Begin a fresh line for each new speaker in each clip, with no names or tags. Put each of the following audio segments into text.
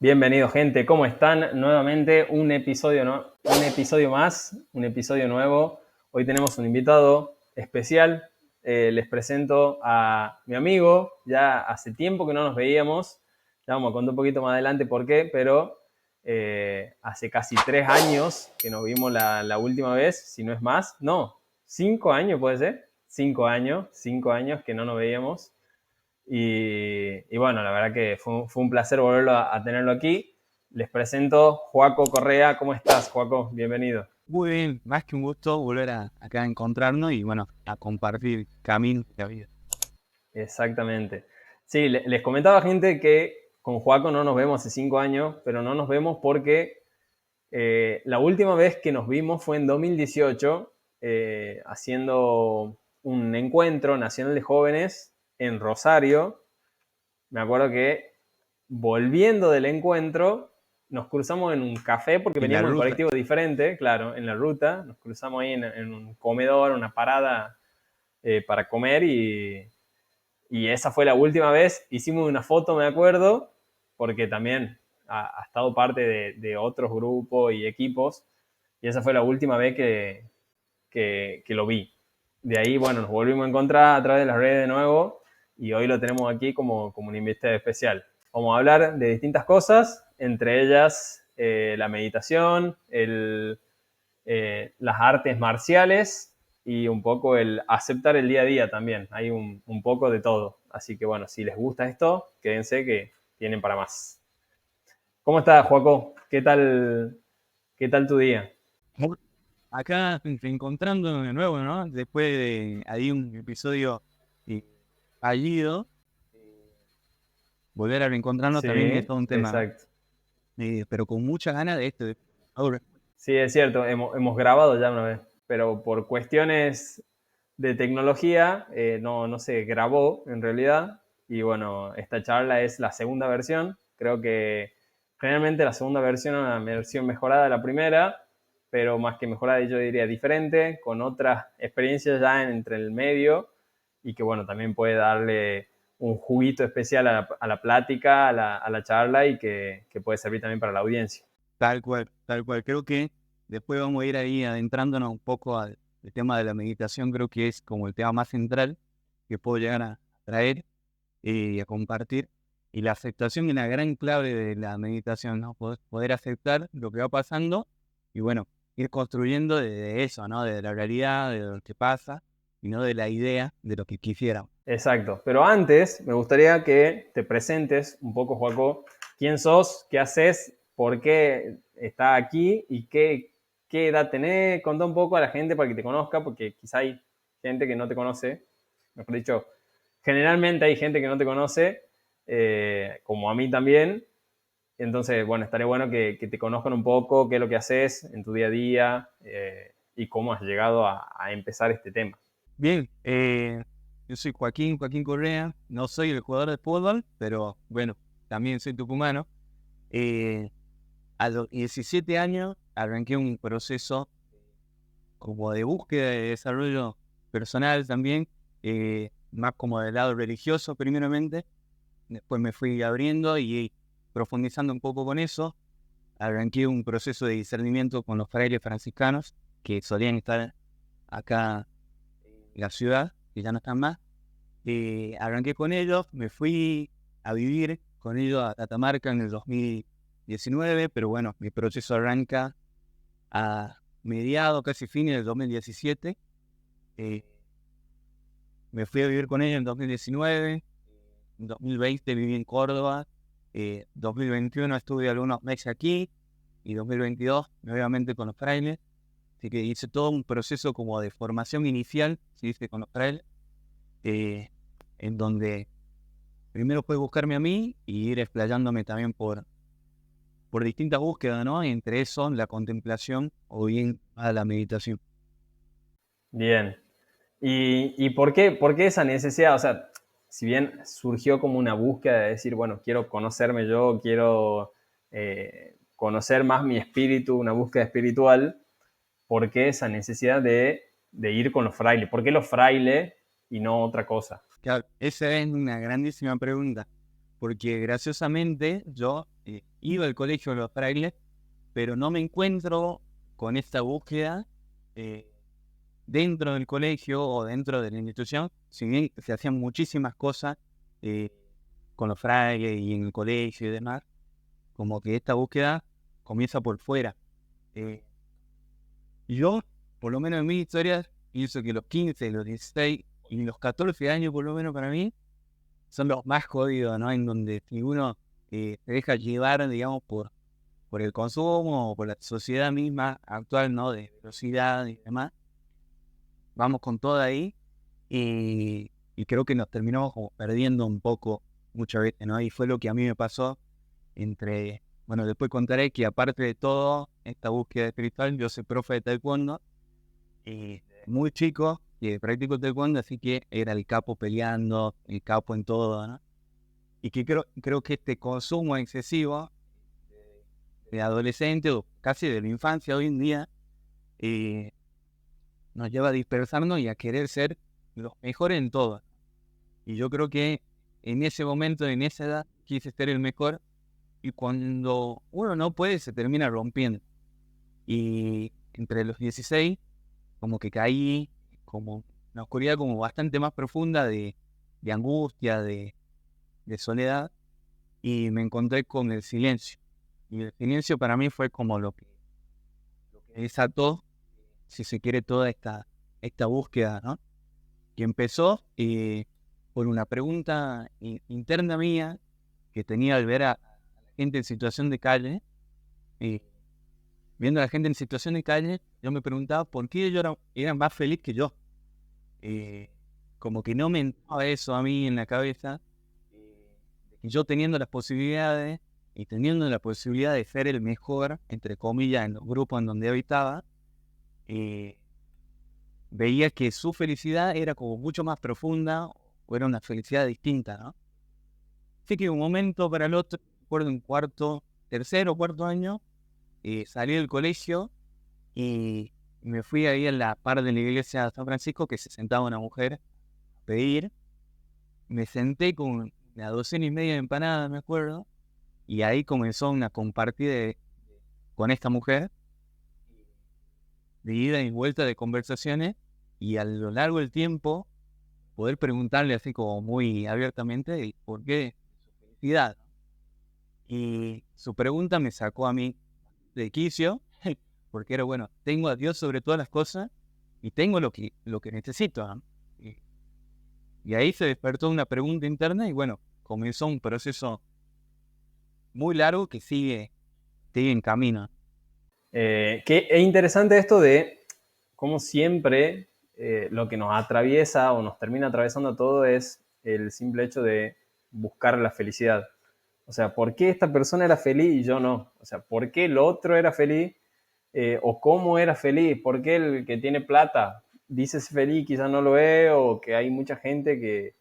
Bienvenido, gente, ¿cómo están? Nuevamente un episodio, un episodio más, un episodio nuevo. Hoy tenemos un invitado especial. Les presento a mi amigo. Ya hace tiempo que no nos veíamos. Ya vamos a contar un poquito más adelante por qué, pero hace casi 3 años que nos vimos la última vez, si no es más. No, 5 años puede ser. 5 años que no nos veíamos. Y bueno, la verdad que fue un placer volverlo a tenerlo aquí. Les presento Joaco Correa. ¿Cómo estás, Joaco? Bienvenido.
Muy bien, más que un gusto volver acá a encontrarnos y bueno, a compartir caminos de la vida.
Exactamente. Sí, les comentaba, gente, que con Joaco no nos vemos hace 5 años, pero no nos vemos porque la última vez que nos vimos fue en 2018, haciendo un encuentro nacional de jóvenes en Rosario. Me acuerdo que volviendo del encuentro, nos cruzamos en un café porque
En la
veníamos en
ruta.
colectivo diferente, claro, en la ruta. Nos cruzamos ahí en un comedor, una parada para comer y esa fue la última vez. Hicimos una foto, me acuerdo, porque también ha estado parte de otros grupos y equipos y esa fue la última vez que lo vi. De ahí, bueno, nos volvimos a encontrar a través de las redes de nuevo y hoy lo tenemos aquí como un invitado especial. Vamos a hablar de distintas cosas, entre ellas la meditación, las artes marciales y un poco el aceptar el día a día también. Hay un poco de todo. Así que bueno, si les gusta esto, quédense que tienen para más. ¿Cómo estás, Joaco? Qué tal tu día?
Acá reencontrándonos de nuevo, ¿no? Después de ahí un episodio eh, fallido, volver a reencontrarnos también es
Sí,
todo un tema,
exacto.
pero con muchas ganas de esto. Ahora,
Sí, es cierto, hemos grabado ya una vez, pero por cuestiones de tecnología no se grabó en realidad. Y bueno, esta charla es la segunda versión. Creo que generalmente la segunda versión es una versión mejorada de la primera, pero más que mejorada yo diría diferente, con otras experiencias ya entre el medio y que bueno, también puede darle un juguito especial a la plática, a la charla y que puede servir también para la audiencia.
tal cual, tal cual. Creo que después vamos a ir ahí adentrándonos un poco al tema de la meditación. Creo que es como el tema más central que puedo llegar a traer y a compartir. Y la aceptación es la gran clave de la meditación, ¿no? Poder aceptar lo que va pasando y bueno, ir construyendo de eso, ¿no? De la realidad, de lo que pasa y no de la idea de lo que quisiéramos.
Exacto. Pero antes me gustaría que te presentes un poco, Joaco, quién sos, qué haces, por qué estás aquí y qué edad tenés. Contá un poco a la gente para que te conozca, porque quizá hay gente que no te conoce. Mejor dicho, generalmente hay gente que no te conoce, como a mí también. Entonces, bueno, estaría bueno que te conozcan un poco, qué es lo que haces en tu día a día y cómo has llegado a empezar este tema.
Bien, yo soy Joaquín Correa, no soy el jugador de fútbol, pero bueno, también soy tucumano. Eh, a los 17 años arranqué un proceso como de búsqueda de desarrollo personal también, más como del lado religioso primeramente, después me fui abriendo y profundizando un poco con eso, arranqué un proceso de discernimiento con los frailes franciscanos que solían estar acá en la ciudad, que ya no están más. Arranqué con ellos, me fui a vivir con ellos a Catamarca en el 2019, pero bueno, mi proceso arranca a mediados, casi fines del 2017. Eh, Me fui a vivir con ella en 2019, en 2020 viví en Córdoba, 2021 estuve algunos meses aquí y 2022 nuevamente con los frailes. Así que hice todo un proceso como de formación inicial, se dice, con los frailes, eh, en donde primero fue buscarme a mí y ir explayándome también por distintas búsquedas, ¿no? Entre eso, la contemplación o bien a la meditación.
Bien. ¿Y por qué esa necesidad? O sea, si bien surgió como una búsqueda de decir, bueno, quiero conocerme yo, quiero conocer más mi espíritu, una búsqueda espiritual, ¿por qué esa necesidad de ir con los frailes? ¿Por qué los frailes y no otra cosa?
Claro, esa es una grandísima pregunta, porque graciosamente yo iba al colegio de los frailes, pero no me encuentro con esta búsqueda dentro del colegio o dentro de la institución, si bien se hacían muchísimas cosas con los frailes y en el colegio y demás, como que esta búsqueda comienza por fuera. Yo, por lo menos en mi historia, pienso que los 15, los 16 y los 14 años, por lo menos para mí, son los más jodidos, ¿no? En donde si uno se deja llevar, digamos, por el consumo o por la sociedad misma actual, ¿no? De velocidad y demás, vamos con todo ahí y creo que nos terminamos como perdiendo un poco muchas veces, ¿no? Y fue lo que a mí me pasó bueno, después contaré que aparte de todo, esta búsqueda espiritual, yo soy profe de taekwondo y muy chico que practico taekwondo, así que era el capo peleando, el capo en todo, ¿no? Y que creo que este consumo excesivo de adolescente o casi de la infancia hoy en día nos lleva a dispersarnos y a querer ser los mejores en todo. Y yo creo que en ese momento, en esa edad, quise ser el mejor y cuando uno no puede se termina rompiendo. Y entre los 16 como que caí como una oscuridad como bastante más profunda de angustia, de soledad, y me encontré con el silencio. Y el silencio para mí fue como lo que desató, si se quiere, toda esta búsqueda, ¿no? Que empezó por una pregunta interna mía que tenía al ver a la gente en situación de calle. Viendo a la gente en situación de calle, yo me preguntaba por qué ellos eran más felices que yo. Como que no me entraba eso a mí en la cabeza, de que yo teniendo las posibilidades y teniendo la posibilidad de ser el mejor, entre comillas, en los grupos en donde habitaba, veía que su felicidad era como mucho más profunda o era una felicidad distinta, ¿no? Así que de un momento para el otro, recuerdo en tercero o cuarto año, salí del colegio y me fui ahí en la par de la iglesia de San Francisco, que se sentaba una mujer a pedir. Me senté con una docena y media de empanadas, me acuerdo, y ahí comenzó una compartida con esta mujer, de ida y vuelta de conversaciones, y a lo largo del tiempo poder preguntarle así como muy abiertamente el por qué su felicidad. Y su pregunta me sacó a mí de quicio, porque era, bueno, tengo a Dios sobre todas las cosas y tengo lo que necesito, ¿no? Y ahí se despertó una pregunta interna y bueno, comenzó un proceso muy largo que sigue en camino.
Que es interesante esto de cómo siempre lo que nos atraviesa o nos termina atravesando todo es el simple hecho de buscar la felicidad. O sea, ¿por qué esta persona era feliz y yo no? O sea, ¿por qué el otro era feliz? ¿O cómo era feliz? ¿Por qué el que tiene plata dice ser feliz y quizás no lo es? O que hay mucha gente que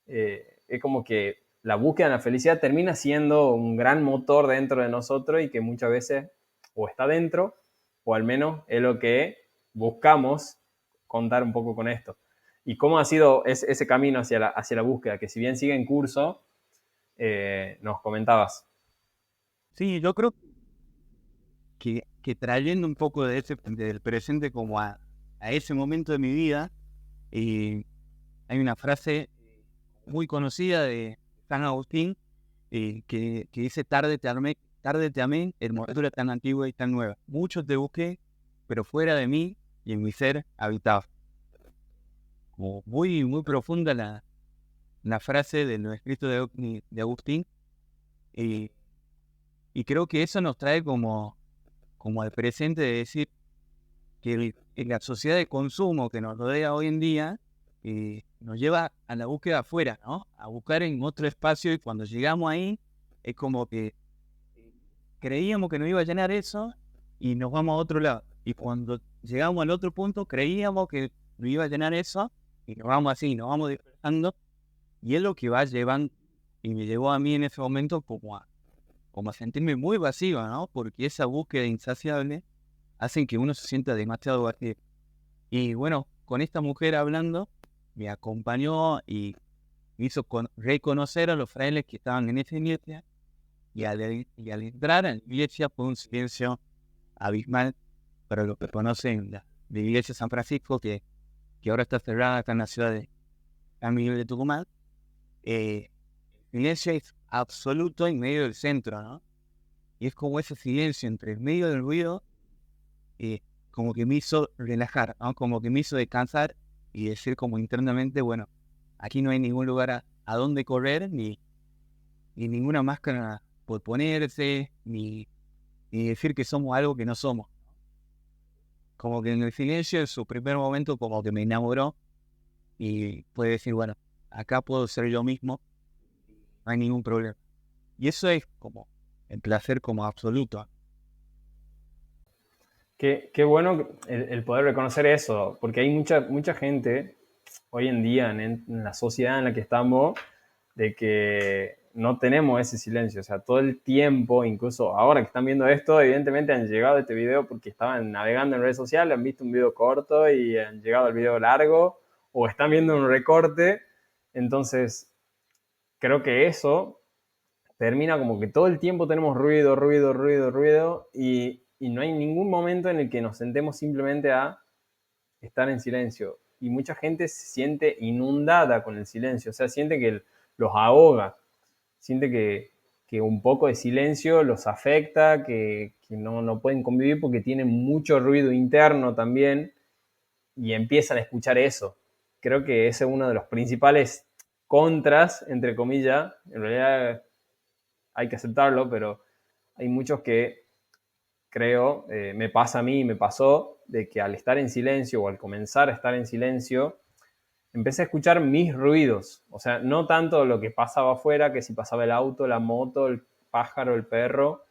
es como que la búsqueda de la felicidad termina siendo un gran motor dentro de nosotros y que muchas veces o está dentro o al menos es lo que buscamos contar un poco con esto. ¿Y cómo ha sido ese camino hacia la búsqueda? Que si bien sigue en curso, nos comentabas.
Sí, yo creo que trayendo un poco del presente como a ese momento de mi vida, hay una frase muy conocida de San Agustín que dice: tarde te amé, hermosura tan antigua y tan nueva. Mucho te busqué, pero fuera de mí y en mi ser habitaba. Como muy, muy profunda la frase de los escritos de Agustín, y creo que eso nos trae como al presente de decir que en la sociedad de consumo que nos rodea hoy en día, nos lleva a la búsqueda afuera, ¿no? A buscar en otro espacio, y cuando llegamos ahí, es como que creíamos que nos iba a llenar eso y nos vamos a otro lado. Y cuando llegamos al otro punto, creíamos que nos iba a llenar eso y nos vamos así, nos vamos dispersando. Y es lo que va llevando, y me llevó a mí en ese momento como a sentirme muy vacío, ¿no? Porque esa búsqueda insaciable hace que uno se sienta demasiado vacío. Y bueno, con esta mujer hablando, me acompañó y me hizo reconocer a los frailes que estaban en esa iglesia y al entrar en la iglesia fue un silencio abismal para los que conocen la iglesia de San Francisco, que ahora está cerrada acá en la ciudad de San Miguel de Tucumán. El silencio es absoluto en medio del centro, ¿no? Y es como ese silencio entre el medio del ruido, como que me hizo relajar, ¿no? Como que me hizo descansar y decir como internamente, bueno, aquí no hay ningún lugar a donde correr, ni ninguna máscara por ponerse, ni decir que somos algo que no somos. Como que en el silencio, en su primer momento, como que me enamoró y pude decir, bueno, acá puedo ser yo mismo, no hay ningún problema. Y eso es como el placer como absoluto.
Qué bueno el poder reconocer eso, porque hay mucha gente hoy en día en la sociedad en la que estamos, de que no tenemos ese silencio. O sea, todo el tiempo, incluso ahora que están viendo esto, evidentemente han llegado a este video porque estaban navegando en redes sociales, han visto un video corto y han llegado al video largo, o están viendo un recorte. Entonces, creo que eso termina como que todo el tiempo tenemos ruido, ruido, ruido, ruido, y no hay ningún momento en el que nos sentemos simplemente a estar en silencio. Y mucha gente se siente inundada con el silencio, o sea, siente que los ahoga, siente que un poco de silencio los afecta, que no pueden convivir porque tienen mucho ruido interno también y empiezan a escuchar eso. Creo que ese es uno de los principales contras, entre comillas. En realidad hay que aceptarlo, pero hay muchos que creo, me pasa a mí, me pasó, de que al estar en silencio o al comenzar a estar en silencio, empecé a escuchar mis ruidos. O sea, no tanto lo que pasaba afuera, que si pasaba el auto, la moto, el pájaro, el perro.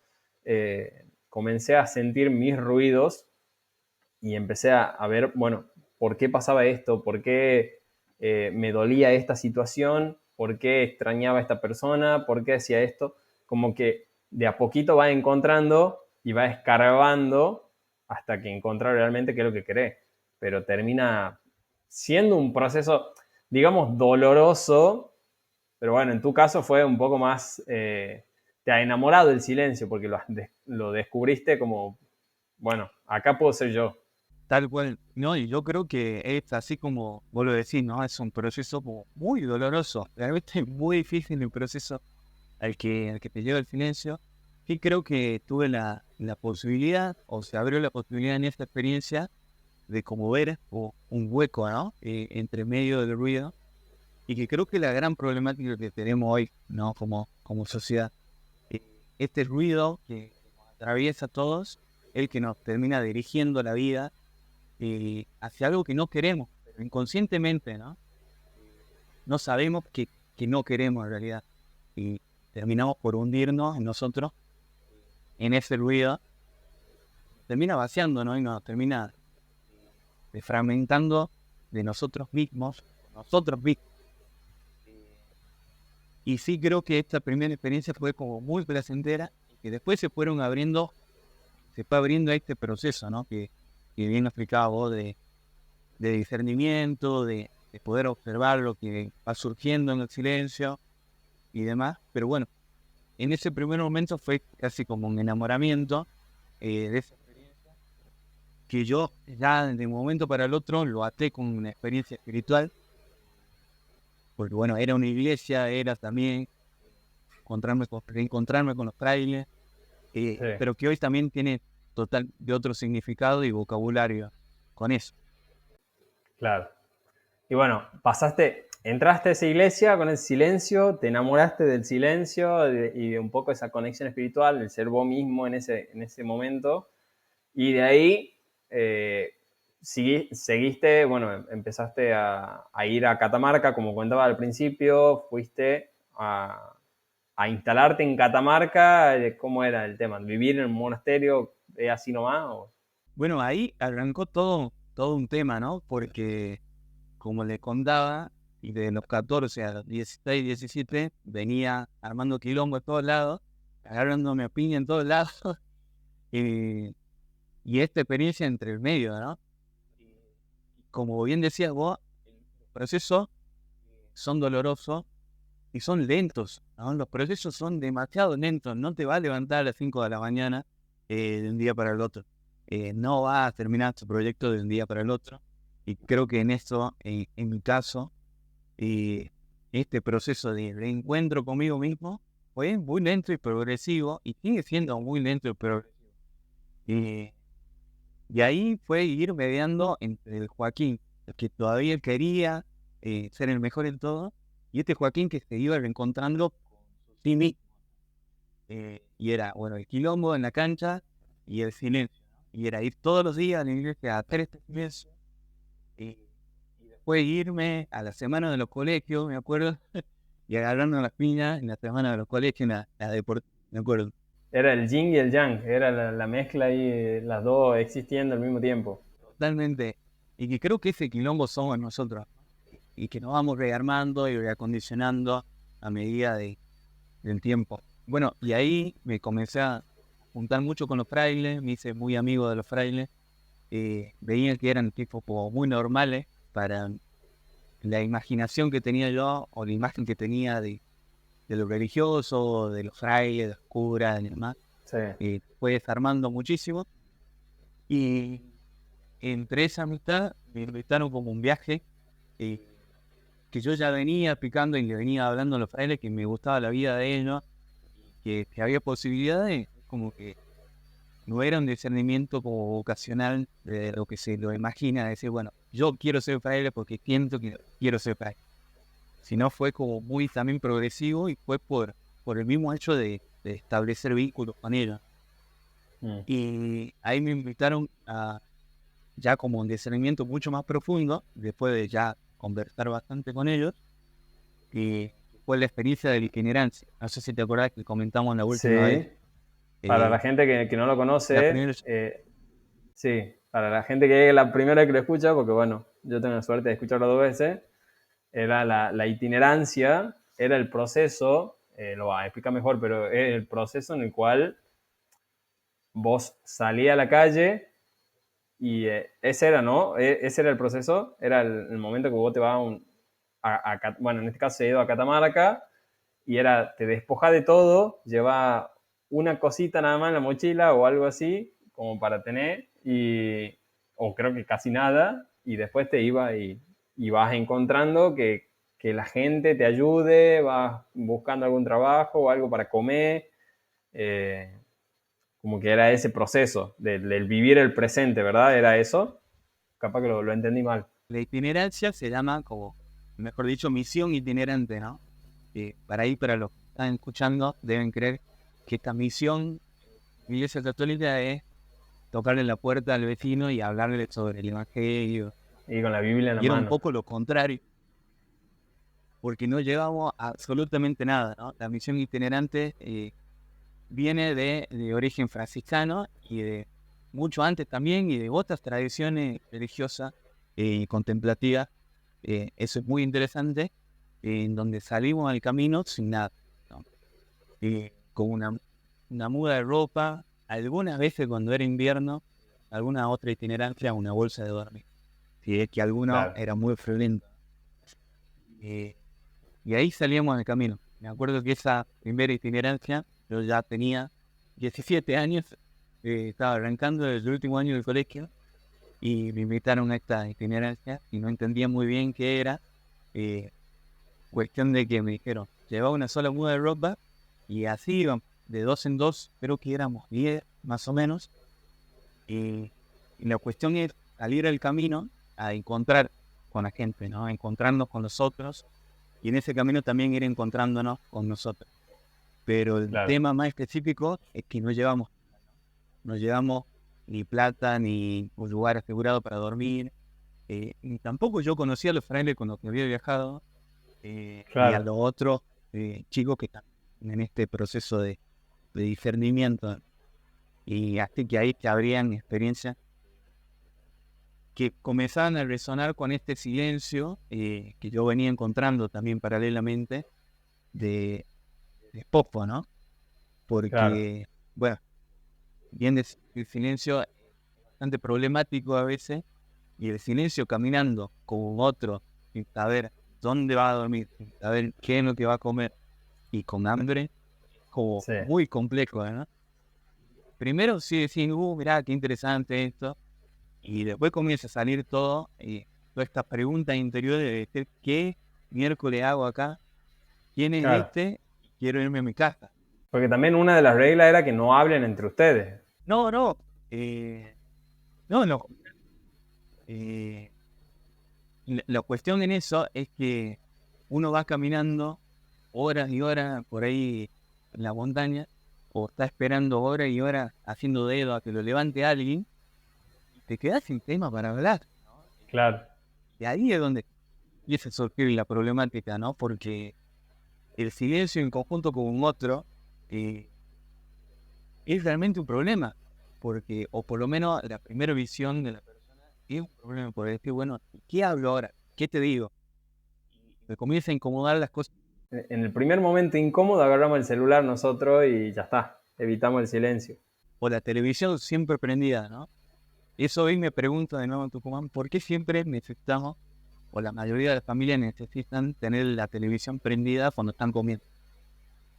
Comencé a sentir mis ruidos y empecé a ver, bueno, ¿por qué pasaba esto? ¿Por qué me dolía esta situación? ¿Por qué extrañaba a esta persona? ¿Por qué hacía esto? Como que de a poquito va encontrando y va escarbando hasta que encuentra realmente qué es lo que querés. Pero termina siendo un proceso, digamos, doloroso, pero bueno, en tu caso fue un poco más, te ha enamorado el silencio porque lo descubriste como, bueno, acá puedo ser yo.
Tal cual, ¿no? Y yo creo que es así como vos lo decís, ¿no? Es un proceso como muy doloroso. Realmente es muy difícil el proceso al que te lleva el silencio. Y creo que tuve la posibilidad, o se abrió la posibilidad en esta experiencia, de como ver un hueco, ¿no? Entre medio del ruido. Y que creo que la gran problemática que tenemos hoy, ¿no? Como sociedad. eh, este ruido que nos atraviesa a todos, el que nos termina dirigiendo la vida hacia algo que no queremos, pero inconscientemente, ¿no? No sabemos que no queremos en realidad. Y terminamos por hundirnos en nosotros, en ese ruido. Termina vaciando, ¿no? Y nos termina fragmentando de nosotros mismos, nosotros mismos. Y sí creo que esta primera experiencia fue como muy placentera y que después se fue abriendo este proceso, ¿no? Que bien explicaba vos de discernimiento, de poder observar lo que va surgiendo en el silencio y demás. Pero bueno, en ese primer momento fue casi como un enamoramiento de esa experiencia, que yo ya de un momento para el otro lo até con una experiencia espiritual, porque bueno, era una iglesia, era también reencontrarme con los frailes,
Sí,
pero que hoy también tiene total de otro significado y vocabulario con eso.
claro. Y bueno, entraste a esa iglesia con el silencio, te enamoraste del silencio y de un poco esa conexión espiritual, del ser vos mismo en ese momento. Y de ahí seguiste, bueno, empezaste a ir a Catamarca, como contaba al principio, fuiste a instalarte en Catamarca. ¿Cómo era el tema? ¿Vivir en un monasterio así nomás?
Bueno, ahí arrancó todo un tema, ¿no? Porque, como le contaba, y de los 14 a los 16, 17, venía armando quilombo de todos lados, agarrando mi opinión en todos lados, y, y esta experiencia entre el medio, ¿no? Como bien decías vos, los procesos son dolorosos, y son lentos, ¿no? Los procesos son demasiado lentos. No te va a levantar a las 5 de la mañana de un día para el otro. No va a terminar tu proyecto de un día para el otro. Y creo que en esto, en mi caso, este proceso de reencuentro conmigo mismo fue muy lento y progresivo, y sigue siendo muy lento y progresivo. Y ahí fue ir mediando entre el Joaquín, que todavía quería ser el mejor en todo, y este Joaquín que se iba reencontrando con sí mismo. Y era, bueno, el quilombo en la cancha y el silencio, ¿no? Y era ir todos los días a la iglesia a hacer este silencio, y después irme a la semana de los colegios, me acuerdo, y agarrando las piñas en la semana de los colegios, me acuerdo.
Era el yin y el yang, era la mezcla ahí, las dos existiendo al mismo tiempo.
Totalmente. Y que creo que ese quilombo somos nosotros, y que nos vamos rearmando y reacondicionando a medida del tiempo. Bueno, y ahí me comencé a juntar mucho con los frailes, me hice muy amigo de los frailes, veía que eran tipos como muy normales para la imaginación que tenía yo, o la imagen que tenía de lo religioso, de los frailes, de los curas y demás.
Sí.
Fue desarmando muchísimo, y entre esa amistad me invitaron como un viaje, que yo ya venía picando y le venía hablando a los frailes que me gustaba la vida de ellos, que había posibilidades, como que no era un discernimiento como vocacional de lo que se lo imagina, decir, bueno, yo quiero ser fraile porque siento que quiero ser fraile, sino fue como muy también progresivo, y fue por el mismo hecho de establecer vínculos con ellos.
Mm.
Y ahí me invitaron a ya como un discernimiento mucho más profundo, después de ya conversar bastante con ellos, y fue la experiencia de la itinerancia. No sé si te acordás que comentamos la última vez.
Sí, para la
eh,
gente que no lo
la
conoce,
primera,
sí, para la gente que es la primera vez que lo escucha, porque bueno, yo tengo la suerte de escucharlo 2 veces, era la itinerancia, era el proceso, lo va a explicar mejor, pero es el proceso en el cual vos salías a la calle y ese era, ¿no? Ese era el proceso, era el momento que vos te vas bueno, en este caso se ha ido a Catamarca, y era, te despojás de todo, llevas una cosita nada más en la mochila o algo así, como para tener, o creo que casi nada, y después te ibas y vas encontrando que la gente te ayude, vas buscando algún trabajo o algo para comer, eh, como que era ese proceso del vivir el presente, ¿verdad? ¿Era eso? Capaz que lo entendí mal.
la itinerancia se llama como, mejor dicho, misión itinerante, ¿no? Para los que están escuchando, deben creer que esta misión de la Iglesia Católica es tocarle la puerta al vecino y hablarle sobre el Evangelio.
Y con la Biblia en la
Y era un
mano.
poco lo contrario, porque no llevamos a absolutamente nada, ¿no? La misión itinerante viene de origen franciscano, y de mucho antes también, y de otras tradiciones religiosas y contemplativas. Eso es muy interesante, en donde salimos al camino sin nada, ¿no? Con una muda de ropa, algunas veces cuando era invierno, alguna otra itinerancia, una bolsa de dormir. Si es que alguno
Claro.
era muy friolento. Y ahí salíamos al camino. Me acuerdo que esa primera itinerancia, yo ya tenía 17 años, estaba arrancando el último año del colegio, y me invitaron a esta itinerancia y no entendía muy bien qué era. Cuestión de que me dijeron, llevaba una sola muda de ropa, y así iban de dos en dos, creo que éramos 10 más o menos. Y la cuestión es salir al camino a encontrar con la gente, ¿no? A encontrarnos con los otros, y en ese camino también ir encontrándonos con nosotros. Pero el
Claro.
tema más específico es que no llevamos ni plata, ni un lugar asegurado para dormir, y tampoco yo conocía a los frailes con los que había viajado, ni a
Claro.
los otros chicos que están en este proceso de discernimiento. Y así que ahí te abrían experiencias que comenzaban a resonar con este silencio, que yo venía encontrando también paralelamente de Popo, ¿no?
Claro.
Porque, bueno, bien el silencio es bastante problemático a veces, y el silencio caminando con otro sin saber dónde va a dormir, saber qué es lo que va a comer y con hambre, como
Sí,
muy complejo, ¿no? Primero sí decís, mirá, qué interesante esto, y después comienza a salir todo, y todas estas preguntas interiores de decir, ¿qué miércoles hago acá? ¿Quién es
claro.
este? Quiero irme a mi casa.
Porque también una de las reglas era que no hablen entre ustedes.
No, no, eh, no. eh, la cuestión en eso es que uno va caminando horas y horas por ahí en la montaña, o está esperando horas y horas haciendo dedo a que lo levante alguien, y te quedas sin tema para hablar, ¿no?
Claro,
Y ahí es donde empieza a surgir la problemática, ¿no? Porque el silencio en conjunto con un otro eh, es realmente un problema, porque, o por lo menos la primera visión de la persona es un problema, por decir, bueno, ¿qué hablo ahora? ¿Qué te digo? Y me comienza a incomodar las cosas.
en el primer momento incómodo agarramos el celular nosotros y ya está, evitamos el silencio.
O la televisión siempre prendida, ¿no? Eso hoy me pregunto de nuevo en Tucumán, ¿por qué siempre necesitamos, o la mayoría de las familias necesitan tener la televisión prendida cuando están comiendo?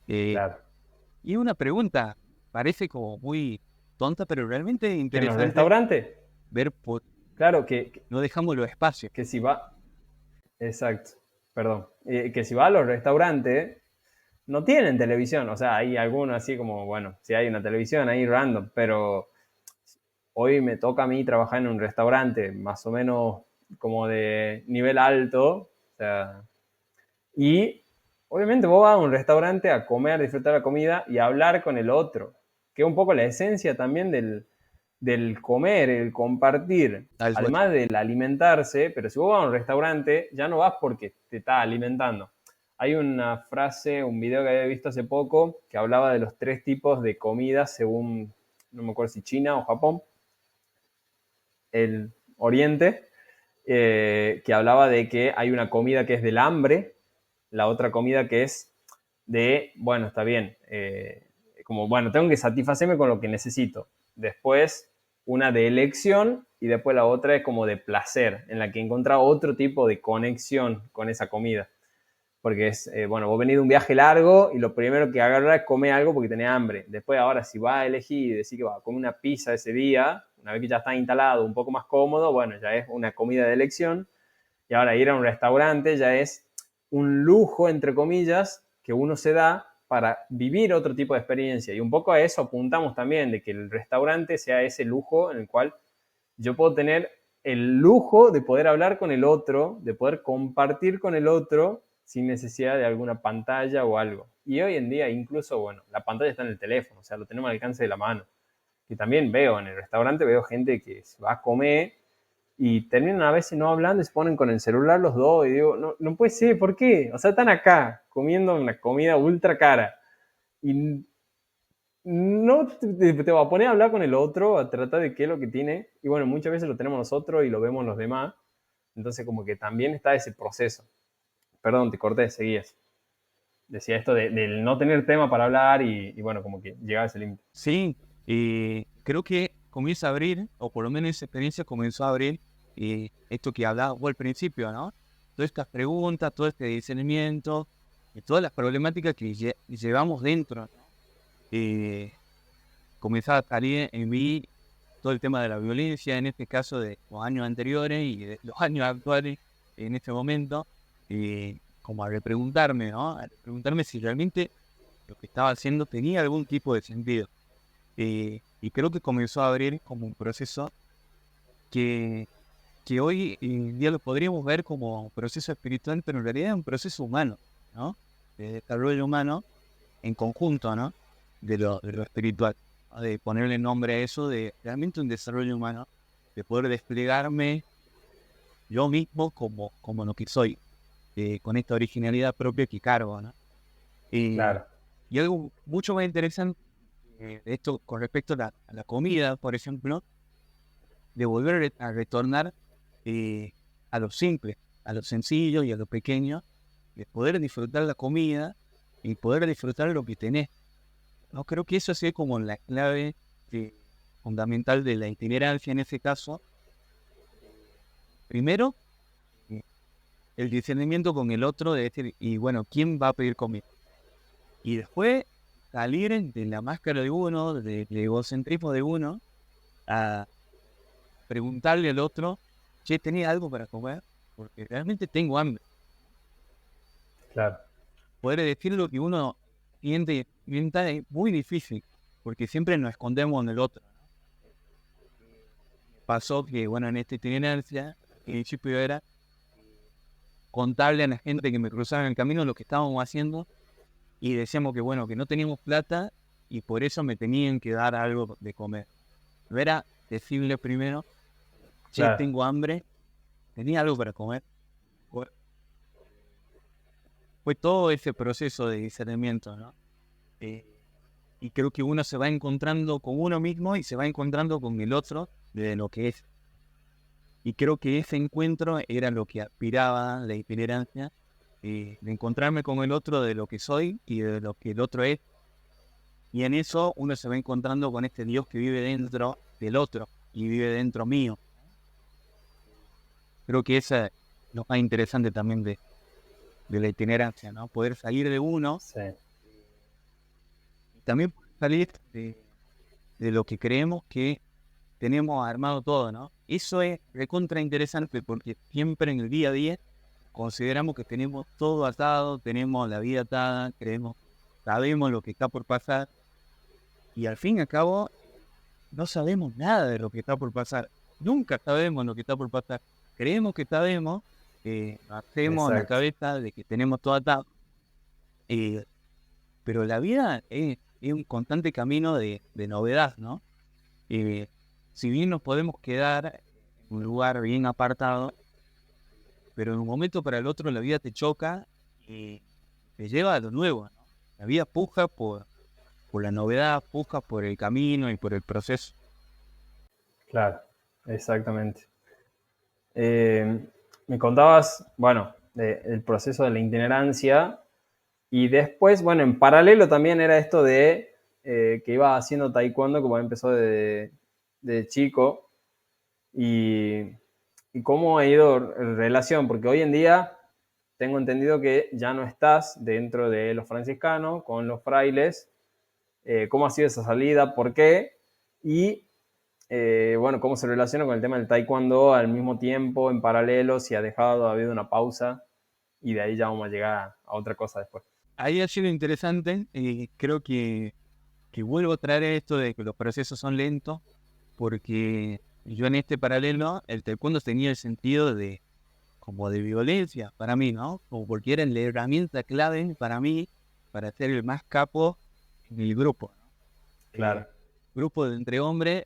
Eh,
Claro.
y una pregunta, parece como muy tonta, pero realmente
Que en los
interesante
restaurantes,
ver por
claro,
no dejamos los espacios.
que si va, exacto, perdón, que si va a los restaurantes, no tienen televisión, o sea, hay algunos así como, bueno, si hay una televisión ahí random, pero hoy me toca a mí trabajar en un restaurante más o menos como de nivel alto, o sea, y obviamente vos vas a un restaurante a comer, disfrutar la comida y a hablar con el otro, que es un poco la esencia también del comer, el compartir,
Tal cual.
además del alimentarse, pero si vos vas a un restaurante, ya no vas porque te está alimentando. Hay una frase, un video que había visto hace poco, que hablaba de los 3 tipos de comida según, no me acuerdo si China o Japón, el Oriente, que hablaba de que hay una comida que es del hambre, la otra comida que es de, bueno, está bien, como, bueno, tengo que satisfacerme con lo que necesito. Después, una de elección y después la otra es como de placer, en la que encuentra otro tipo de conexión con esa comida. Porque es, bueno, vos venís de un viaje largo y lo primero que agarrás es comer algo porque tenés hambre. Después, ahora, si vas a elegir y decir que vas a comer una pizza ese día, una vez que ya está instalado, un poco más cómodo, bueno, ya es una comida de elección. Y ahora ir a un restaurante ya es un lujo, entre comillas, que uno se da para vivir otro tipo de experiencia. Y un poco a eso apuntamos también, de que el restaurante sea ese lujo en el cual yo puedo tener el lujo de poder hablar con el otro, de poder compartir con el otro sin necesidad de alguna pantalla o algo. Y hoy en día incluso, bueno, la pantalla está en el teléfono, o sea, lo tenemos al alcance de la mano. Y también veo en el restaurante, veo gente que se va a comer y terminan a veces no hablando y se ponen con el celular los dos y digo, no, no puede ser, ¿por qué? O sea, están acá comiendo una comida ultra cara y no te va a poner a hablar con el otro, a tratar de qué es lo que tiene. Y bueno, muchas veces lo tenemos nosotros y lo vemos los demás. Entonces como que también está ese proceso. Perdón, te corté, seguías. Decía esto del no tener tema para hablar y bueno, como que llegaba a ese límite.
Sí, creo que comienza a abrir, o por lo menos esa experiencia comenzó a abrir esto que hablaba vos al principio, ¿no? Todas estas preguntas, todo este discernimiento y todas las problemáticas que llevamos dentro, ¿no? Comenzaba a salir en mí todo el tema de la violencia, en este caso de los años anteriores y de los años actuales en este momento, como a repreguntarme, ¿no? A repreguntarme si realmente lo que estaba haciendo tenía algún tipo de sentido. Y creo que comenzó a abrir como un proceso que, que hoy en día lo podríamos ver como un proceso espiritual, pero en realidad es un proceso humano, ¿no? De desarrollo humano en conjunto, ¿no? De lo espiritual, ¿no? De ponerle nombre a eso, de realmente un desarrollo humano, de poder desplegarme yo mismo como lo que soy, con esta originalidad propia que cargo, ¿no? Y,
Claro,
y algo mucho más interesante de esto con respecto a la comida, por ejemplo, de volver a retornar a lo simple, a lo sencillo y a lo pequeño, de poder disfrutar la comida y poder disfrutar lo que tenés. No creo que eso sea como la clave fundamental de la itinerancia en ese caso. Primero, eh, el discernimiento con el otro de decir, y bueno, ¿quién va a pedir conmigo? Y después salir de la máscara de uno, del egocentrismo de uno, a preguntarle al otro, che, ¿tenía algo para comer? Porque realmente tengo hambre.
Claro,
Poder decir lo que uno siente y experimenta es muy difícil, porque siempre nos escondemos en el otro. Pasó que, bueno, en esta itinerancia, el principio era contarle a la gente que me cruzaba en el camino lo que estábamos haciendo y decíamos que, bueno, que no teníamos plata y por eso me tenían que dar algo de comer. No era decirle primero, che,
claro,
tengo hambre, tenía algo para comer. Fue fue todo ese proceso de discernimiento, ¿no? Eh, y creo que uno se va encontrando con uno mismo y se va encontrando con el otro de lo que es. Y creo que ese encuentro era lo que aspiraba la itinerancia, de encontrarme con el otro de lo que soy y de lo que el otro es. Y en eso uno se va encontrando con este Dios que vive dentro del otro y vive dentro mío. Creo que eso es lo más interesante también de la itinerancia, ¿no? Poder salir de uno,
sí,
también salir de lo que creemos que tenemos armado todo, ¿no? Eso es recontra interesante porque siempre en el día a día consideramos que tenemos todo atado, tenemos la vida atada, creemos, sabemos lo que está por pasar y al fin y al cabo no sabemos nada de lo que está por pasar. Nunca sabemos lo que está por pasar. Creemos que sabemos, hacemos en la
exacto,
cabeza de que tenemos todo atado, eh, pero la vida es un constante camino de novedad, ¿no? Eh, si bien nos podemos quedar en un lugar bien apartado, pero de un momento para el otro la vida te choca y te lleva a lo nuevo, ¿no? La vida puja por la novedad, puja por el camino y por el proceso.
claro, exactamente. Me contabas, bueno, del proceso de la itinerancia y después, bueno, en paralelo también era esto de que iba haciendo taekwondo, como empezó de chico y, y cómo ha ido en relación, porque hoy en día tengo entendido que ya no estás dentro de los franciscanos con los frailes. ¿Cómo ha sido esa salida? ¿Por qué? Y bueno, cómo se relaciona con el tema del taekwondo al mismo tiempo, en paralelo, si ha dejado, ha habido una pausa y de ahí ya vamos a llegar a otra cosa después.
Ahí ha sido interesante, creo que vuelvo a traer esto de que los procesos son lentos, porque yo en este paralelo, el taekwondo tenía el sentido de como de violencia para mí, ¿no? Como porque era la herramienta clave para mí, para ser el más capo en el grupo, ¿no?
Claro.
Grupo de entre hombres,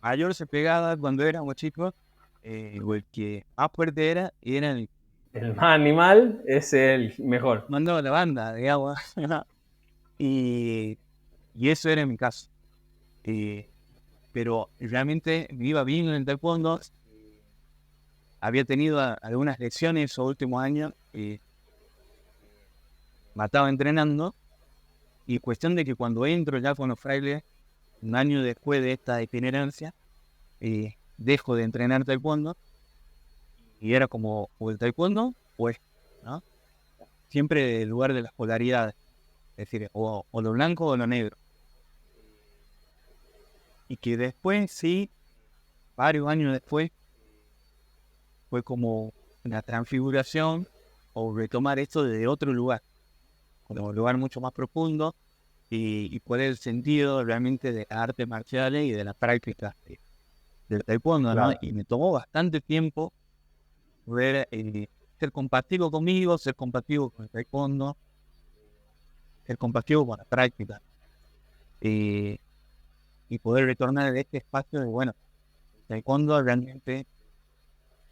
mayor se pegaba cuando éramos chicos, o el que más fuerte era el que
El más animal es el mejor.
mandaba la banda, digamos. y, y eso era mi caso. Eh, pero realmente me iba bien en el taekwondo. Había tenido algunas lesiones esos últimos años. Me estaba entrenando. Y cuestión de que cuando entro ya con los frailes, un año después de esta itinerancia, dejo de entrenar taekwondo. Y era como o el taekwondo o esto, ¿no? Siempre el lugar de las polaridades. Es decir, o lo blanco o lo negro. Y que después, sí, varios años después, fue como una transfiguración o retomar esto desde otro lugar, como un lugar mucho más profundo y cuál es el sentido realmente de las artes marciales y de la práctica del taekwondo, ¿no?
Claro,
Y me tomó bastante tiempo ver, ser compatible conmigo, ser compatible con el taekwondo, ser compatible con la práctica eh, y poder retornar a este espacio de, bueno, el taekwondo realmente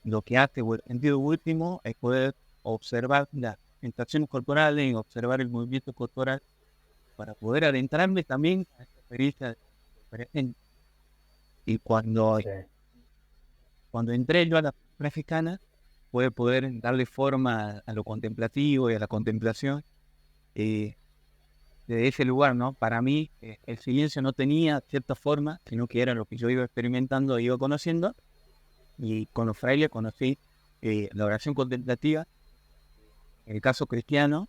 lo que hace, o el sentido último, es poder observar las sensaciones corporales y observar el movimiento corporal para poder adentrarme también a esta experiencia presente. Y
sí,
cuando entré yo a la mexicana, pude poder darle forma a lo contemplativo y a la contemplación eh, de ese lugar, ¿no? Para mí, el silencio no tenía cierta forma, sino que era lo que yo iba experimentando e iba conociendo. Y con los frailes conocí la oración contemplativa, en el caso cristiano,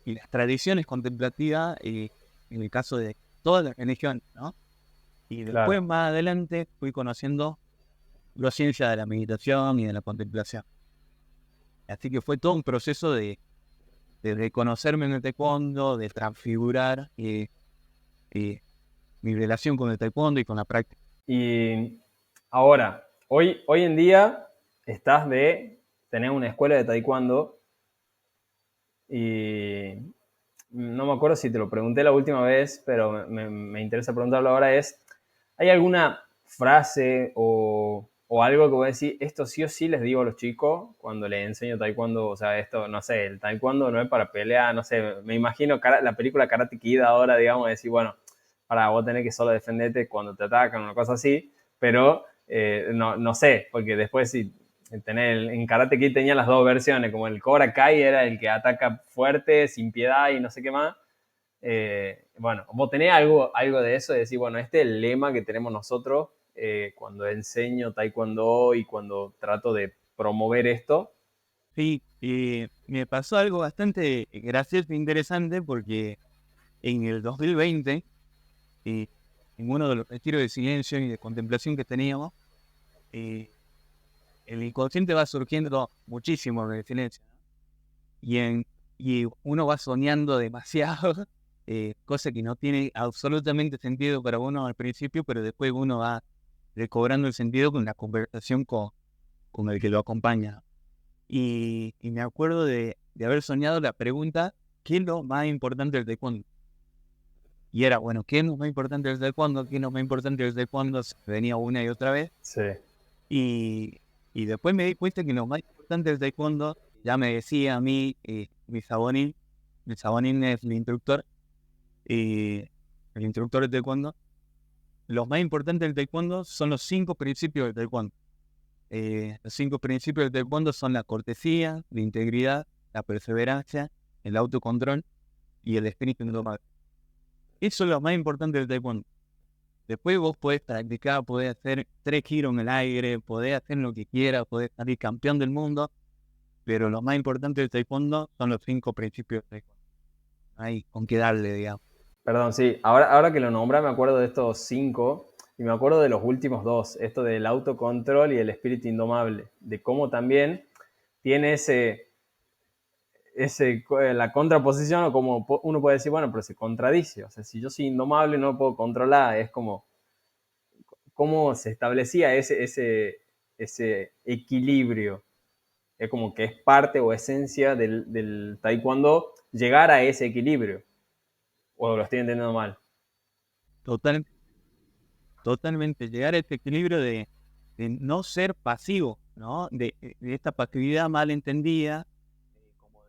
y las tradiciones contemplativas, en el caso de todas las religiones, ¿no? Y después,
Claro.
más adelante, fui conociendo la ciencia de la meditación y de la contemplación. Así que fue todo un proceso de reconocerme en el taekwondo, de transfigurar eh, mi relación con el taekwondo y con la práctica.
Y ahora, hoy en día estás de tener una escuela de taekwondo y no me acuerdo si te lo pregunté la última vez, pero me interesa preguntarlo ahora, ¿hay alguna frase o algo que voy a decir, esto sí o sí les digo a los chicos cuando les enseño taekwondo? O sea, esto, no sé, el taekwondo no es para pelear, no sé, me imagino la película Karate Kid ahora, digamos, decir, bueno, para vos tenés que solo defenderte cuando te atacan, una cosa así, pero no sé, porque después si en Karate Kid tenía las dos versiones, como el Cobra Kai era el que ataca fuerte, sin piedad y no sé qué más. Bueno, vos tenés algo de eso, de decir, bueno, este es el lema que tenemos nosotros cuando enseño taekwondo y cuando trato de promover esto.
Sí, me pasó algo bastante gracioso e interesante porque en el 2020, eh, en uno de los retiros de silencio y de contemplación que teníamos, eh, el inconsciente va surgiendo muchísimo en el silencio, ¿no? Y uno va soñando demasiado, cosa que no tiene absolutamente sentido para uno al principio, pero después uno va recobrando el sentido con la conversación con el que lo acompaña. Y me acuerdo de haber soñado la pregunta, ¿qué es lo más importante del taekwondo? Y era, bueno, ¿qué es lo más importante del taekwondo? ¿Qué es lo más importante del taekwondo? Se venía una y otra vez.
Sí,
Y, y después me di cuenta que lo más importante del taekwondo, ya me decía a mí, mi sabonín es el instructor de taekwondo. Los más importantes del taekwondo son los 5 principios del taekwondo. Los 5 principios del taekwondo son la cortesía, la integridad, la perseverancia, el autocontrol y el espíritu indomable. Eso es lo más importante del taekwondo. Después vos podés practicar, podés hacer 3 giros en el aire, podés hacer lo que quieras, podés salir campeón del mundo, pero lo más importante del taekwondo son los 5 principios del taekwondo. Hay con qué darle, digamos.
perdón, sí. Ahora que lo nombra me acuerdo de estos 5 y me acuerdo de los últimos dos, esto del autocontrol y el espíritu indomable, de cómo también tiene la contraposición, o como uno puede decir, bueno, pero se contradice. O sea, si yo soy indomable no lo puedo controlar, es como cómo se establecía ese equilibrio. Es como que es parte o esencia del taekwondo llegar a ese equilibrio. O lo estoy entendiendo mal.
Total, totalmente. Llegar a este equilibrio de no ser pasivo, ¿no? De esta pasividad mal entendida, como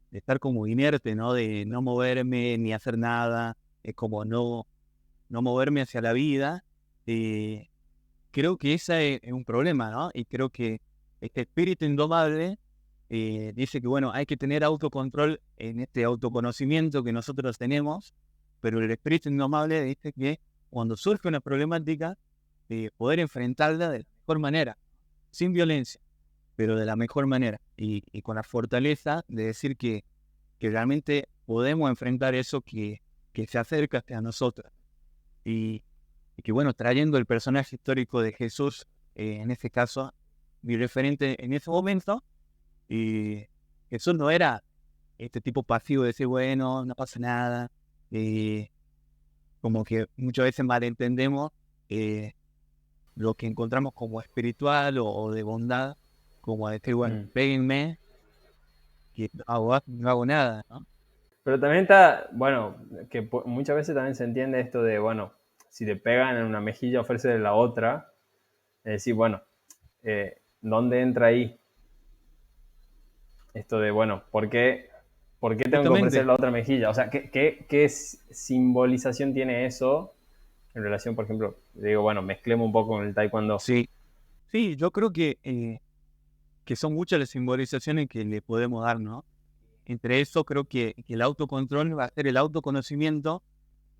de estar como inerte, ¿no? De no moverme ni hacer nada, como no moverme hacia la vida. eh, Creo que ese es un problema, ¿no? Y creo que este espíritu indomable dice que, bueno, hay que tener autocontrol en este autoconocimiento que nosotros tenemos, pero el espíritu indomable dice que cuando surge una problemática, poder enfrentarla de la mejor manera, sin violencia, pero de la mejor manera, y con la fortaleza de decir que realmente podemos enfrentar eso que se acerca hacia nosotros. Y que bueno, trayendo el personaje histórico de Jesús, en este caso, mi referente en ese momento, y Jesús no era este tipo pasivo de decir, bueno, no pasa nada, como que muchas veces malentendemos eh, lo que encontramos como espiritual o de bondad, como a decir, bueno,
Mm.
péguenme, que no hago nada, ¿no?
Pero también está, bueno, que muchas veces también se entiende esto de, bueno, si te pegan en una mejilla, ofrece la otra. Es decir, bueno, ¿dónde entra ahí esto de, bueno, ¿por qué tengo que ofrecer
Justamente,
la otra mejilla? O sea, ¿qué simbolización tiene eso en relación, por ejemplo, digo, bueno, mezclemos un poco con el taekwondo?
sí, sí, yo creo que son muchas las simbolizaciones que le podemos dar, ¿no? Entre eso creo que el autocontrol va a ser el autoconocimiento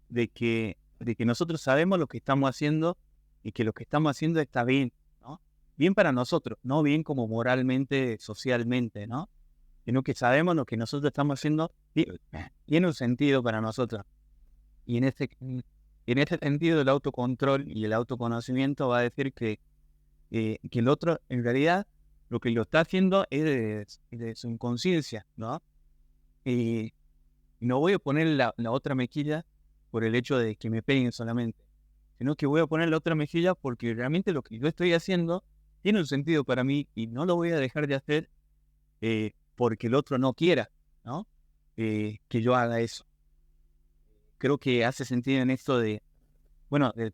de que nosotros sabemos lo que estamos haciendo y que lo que estamos haciendo está bien, ¿no? bien para nosotros, no bien como moralmente, socialmente, ¿no? Sino que sabemos lo que nosotros estamos haciendo tiene un sentido para nosotros. Y en ese sentido el autocontrol y el autoconocimiento va a decir que el otro, en realidad, lo que lo está haciendo es de su inconsciencia, ¿no? Y no voy a poner la otra mejilla por el hecho de que me peguen solamente, sino que voy a poner la otra mejilla porque realmente lo que yo estoy haciendo tiene un sentido para mí y no lo voy a dejar de hacer porque el otro no quiera, ¿no? Que yo haga eso. Creo que hace sentido en esto del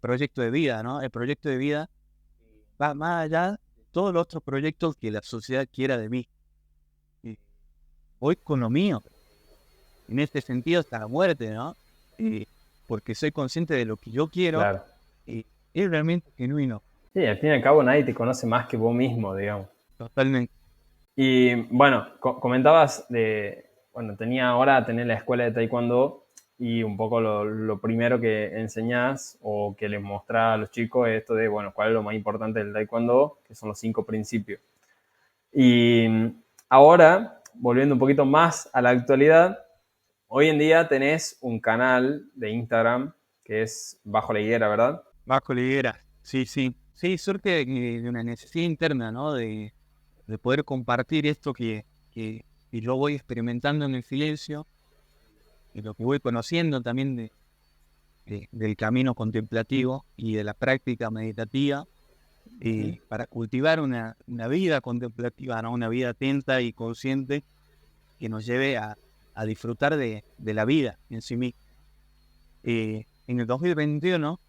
proyecto de vida, ¿no? El proyecto de vida va más allá de todos los otros proyectos que la sociedad quiera de mí. Voy con lo mío. En este sentido hasta la muerte, ¿no? Porque soy consciente de lo que yo quiero
Claro.
y es realmente genuino.
Sí, al fin y al cabo nadie te conoce más que vos mismo, digamos.
Totalmente.
Y bueno, comentabas tenés la escuela de taekwondo y un poco lo primero que enseñás o que les mostrás a los chicos es esto de, bueno, cuál es lo más importante del taekwondo, que son los 5 principios. Y ahora, volviendo un poquito más a la actualidad, hoy en día tenés un canal de Instagram que es Bajo la Higuera, ¿verdad?
Bajo la higuera. Sí, sí. Sí, surge de una necesidad interna, ¿no? De poder compartir esto que yo voy experimentando en el silencio y lo que voy conociendo también del camino contemplativo y de la práctica meditativa para cultivar una vida contemplativa, ¿no? Una vida atenta y consciente que nos lleve a disfrutar de la vida en sí misma. En el 2021,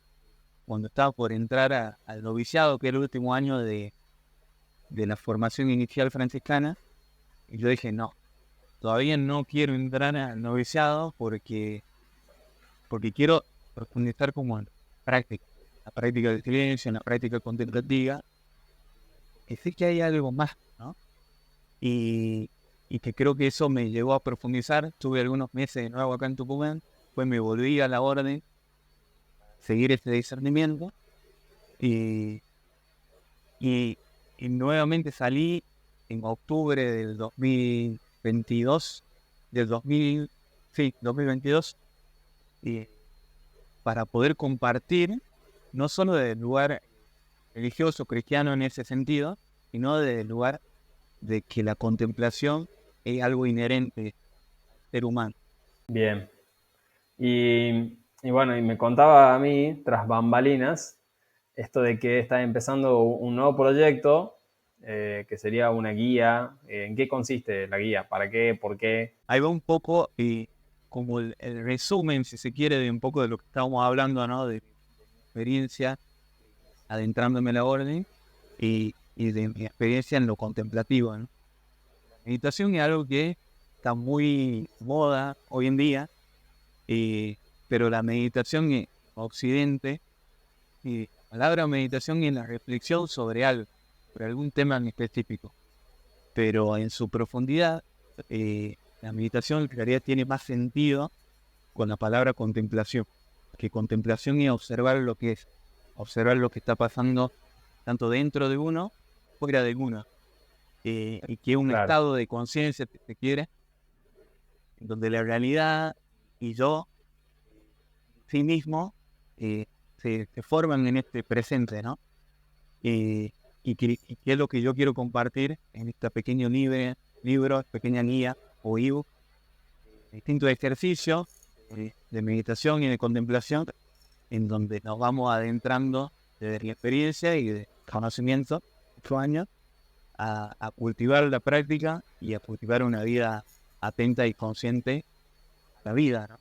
cuando estaba por entrar al noviciado, que era el último año de la formación inicial franciscana, y yo dije, no, todavía no quiero entrar al noviciado porque quiero profundizar como en la práctica del silencio, en la práctica contemplativa, y sé que hay algo más, ¿no? Y que creo que eso me llevó a profundizar. Tuve algunos meses de nuevo acá en Tucumán, pues me volví a la orden, seguir este discernimiento, y nuevamente salí en octubre del 2022, 2022, y para poder compartir, no solo desde el lugar religioso, cristiano en ese sentido, sino desde el lugar de que la contemplación es algo inherente al ser humano.
Bien. Y bueno, y me contaba a mí, tras bambalinas, esto de que estás empezando un nuevo proyecto, que sería una guía. ¿En qué consiste la guía? ¿Para qué? ¿Por qué?
Ahí va un poco como el resumen, si se quiere, de un poco de lo que estábamos hablando, ¿no? De mi experiencia adentrándome en la orden y de mi experiencia en lo contemplativo, ¿no? La meditación es algo que está muy moda hoy en día, pero la meditación en Occidente, la palabra meditación es la reflexión sobre algo, sobre algún tema en específico, pero en su profundidad, la meditación en realidad tiene más sentido con la palabra contemplación, que contemplación es observar lo que es, observar lo que está pasando tanto dentro de uno, fuera de uno, y que es un
Claro.
estado de conciencia, si se quiere, en donde la realidad y yo, sí mismo, se forman en este presente, ¿no? Y que es lo que yo quiero compartir en este pequeño libro, pequeña guía o ebook, distintos ejercicios de meditación y de contemplación, en donde nos vamos adentrando desde la experiencia y de conocimiento, 8 años, a cultivar la práctica y a cultivar una vida atenta y consciente a la vida, ¿no?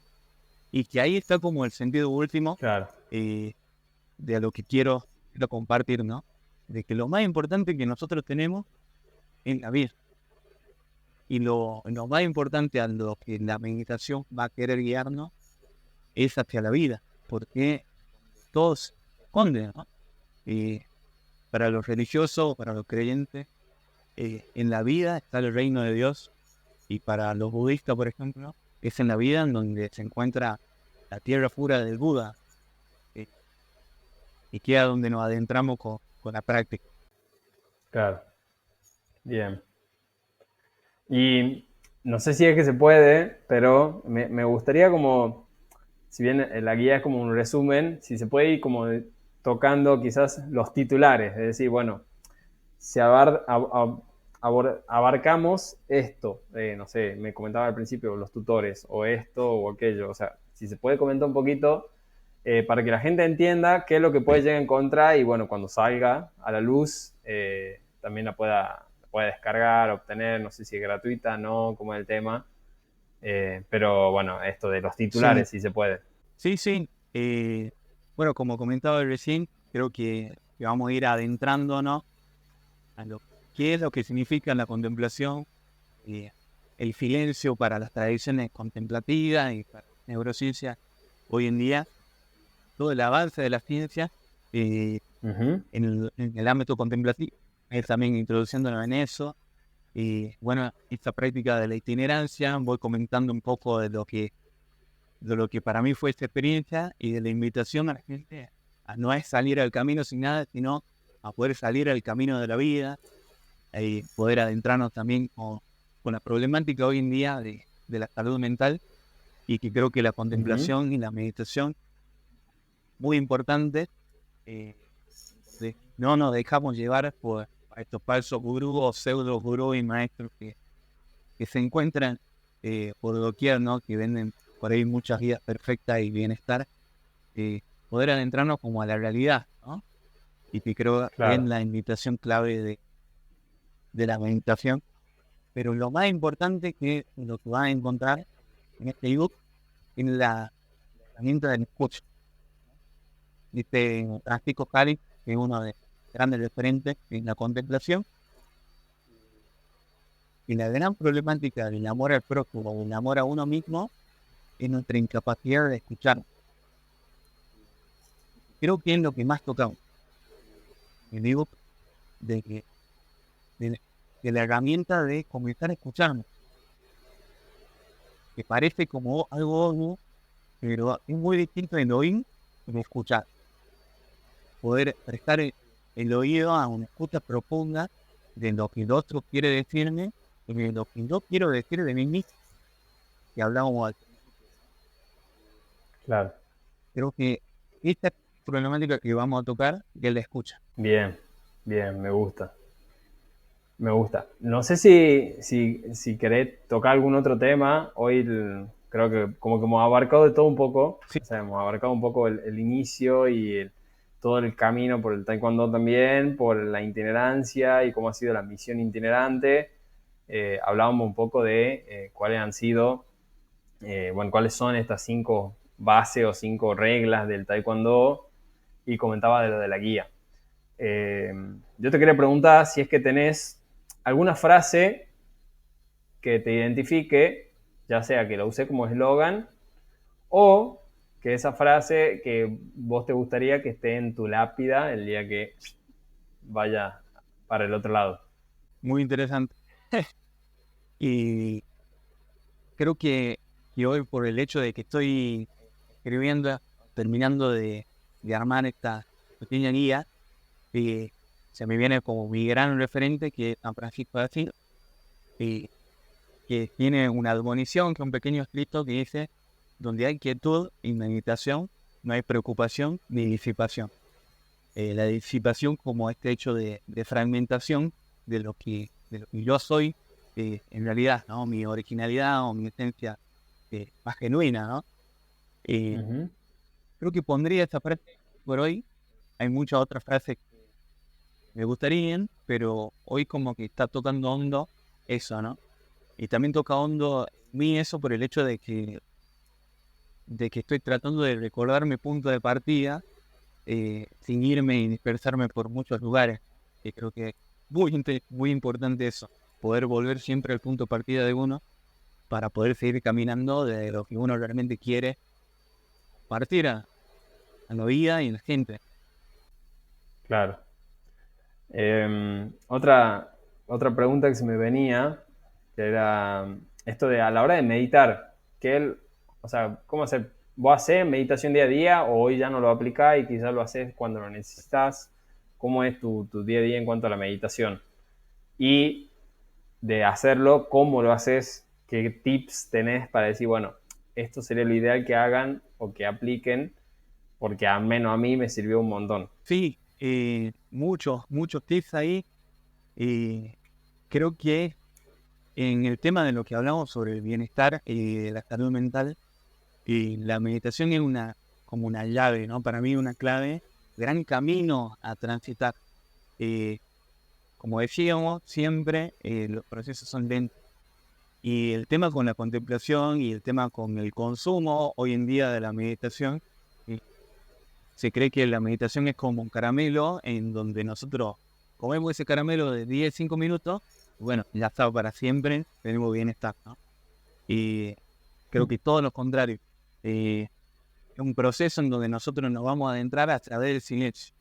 Y que ahí está como el sentido último
Claro.
de lo que quiero compartir, ¿no? De que lo más importante que nosotros tenemos es la vida. Y lo más importante a lo que la meditación va a querer guiarnos es hacia la vida, porque todos esconden, ¿no? Para los religiosos, para los creyentes, en la vida está el reino de Dios, y para los budistas, por ejemplo, es en la vida en donde se encuentra la tierra pura del Buda, y queda donde nos adentramos con la práctica.
Claro, bien. Y no sé si es que se puede, pero me gustaría como, si bien la guía es como un resumen, si se puede ir como tocando quizás los titulares, es decir, bueno, si abarcamos esto, no sé, me comentaba al principio los tutores, o esto o aquello, o sea, si se puede comentar un poquito para que la gente entienda qué es lo que puede llegar a encontrar y bueno, cuando salga a la luz también la pueda descargar, obtener, no sé si es gratuita, no, como es el tema, pero bueno, esto de los
Sí,
titulares, si se puede.
sí, sí. Bueno, como comentaba recién, creo que vamos a ir adentrándonos a lo qué es lo que significa la contemplación, eh, el silencio para las tradiciones contemplativas y para la neurociencia hoy en día, todo el avance de la ciencia eh,
Ujú.
en el ámbito contemplativo, es también introduciéndonos en eso. Y bueno, esta práctica de la itinerancia, voy comentando un poco de lo que para mí fue esta experiencia y de la invitación a la gente a no es salir al camino sin nada, sino a poder salir al camino de la vida y poder adentrarnos también con la problemática hoy en día de la salud mental y que creo que la
Ujú.
contemplación y la meditación muy importante, eh, no nos dejamos llevar por estos falsos gurús o pseudo gurús y maestros que se encuentran por doquier, ¿no? Que venden por ahí muchas vidas perfectas y bienestar, poder adentrarnos como a la realidad, ¿no? Y que creo que es
Claro.
la invitación clave de la meditación. Pero lo más importante que lo que vas a encontrar en este ebook es la herramienta del escucha. Dice Francisco Cali, que es uno de los grandes referentes en la contemplación, y la gran problemática del amor al prójimo, del amor a uno mismo, es nuestra incapacidad de escuchar. Creo que es lo que más tocamos. Y digo, de, que- de, de la herramienta de comenzar a escucharnos, que parece como algo obvio, pero es muy distinto el oír de escuchar. Poder prestar el oído a una escucha profunda de lo que el otro quiere decirme y de lo que yo quiero decir de mí mismo, que hablábamos al principio, ¿no?
Claro.
Creo que esta problemática que vamos a tocar es la escucha.
Bien, bien, me gusta. Me gusta. No sé si querés tocar algún otro tema. Hoy creo que como que hemos abarcado de todo un poco.
Sí,
O sea, hemos abarcado un poco el inicio y todo el camino por el taekwondo también, por la itinerancia y cómo ha sido la misión itinerante. Hablábamos un poco de cuáles han sido, bueno, cuáles son estas 5 bases o 5 reglas del taekwondo y comentaba de lo de la guía. Eh, yo te quería preguntar si es que tenés alguna frase que te identifique, ya sea que la use como eslogan o que esa frase que vos te gustaría que esté en tu lápida el día que vaya para el otro lado.
muy interesante. Y creo que hoy por el hecho de que estoy escribiendo, terminando de armar esta pequeña guía, eh, se me viene como mi gran referente que es San Francisco de Asís, eh, que tiene una admonición, que es un pequeño escrito que dice, donde hay quietud y meditación, no hay preocupación ni disipación. La disipación como este hecho de fragmentación de lo que yo soy, en realidad, ¿no? Mi originalidad o mi esencia más genuina, ¿no? Eh,
Ujú.
Creo que pondría esta frase por hoy. Hay muchas otras frases que me gustarían, pero hoy como que está tocando hondo eso, ¿no? Y también toca hondo en mí eso por el hecho de que estoy tratando de recordar mi punto de partida sin irme y dispersarme por muchos lugares. Y creo que es muy importante eso, poder volver siempre al punto de partida de uno para poder seguir caminando de lo que uno realmente quiere partir a la vida y a la gente.
Claro. Otra pregunta que se me venía, que era esto de a la hora de meditar, o sea, ¿cómo hacer? ¿Vos haces meditación día a día o hoy ya no lo aplicás y quizás lo haces cuando lo necesitas? ¿Cómo es tu día a día en cuanto a la meditación? y de hacerlo, cómo lo haces, qué tips tenés para decir, bueno, esto sería lo ideal que hagan o que apliquen, porque al menos a mí me sirvió un montón.
Sí, muchos tips ahí. Creo que en el tema de lo que hablamos sobre el bienestar y la salud mental, la meditación es como una llave, ¿no? Para mí una clave, gran camino a transitar. Eh, Como decíamos, siempre los procesos son lentos. Y el tema con la contemplación y el tema con el consumo hoy en día de la meditación, eh, se cree que la meditación es como un caramelo en donde nosotros comemos ese caramelo de 10, 5 minutos, bueno, ya está para siempre, tenemos bienestar, ¿no? Y creo que todo lo contrario. Es un proceso en donde nosotros nos vamos a adentrar a través del silencio.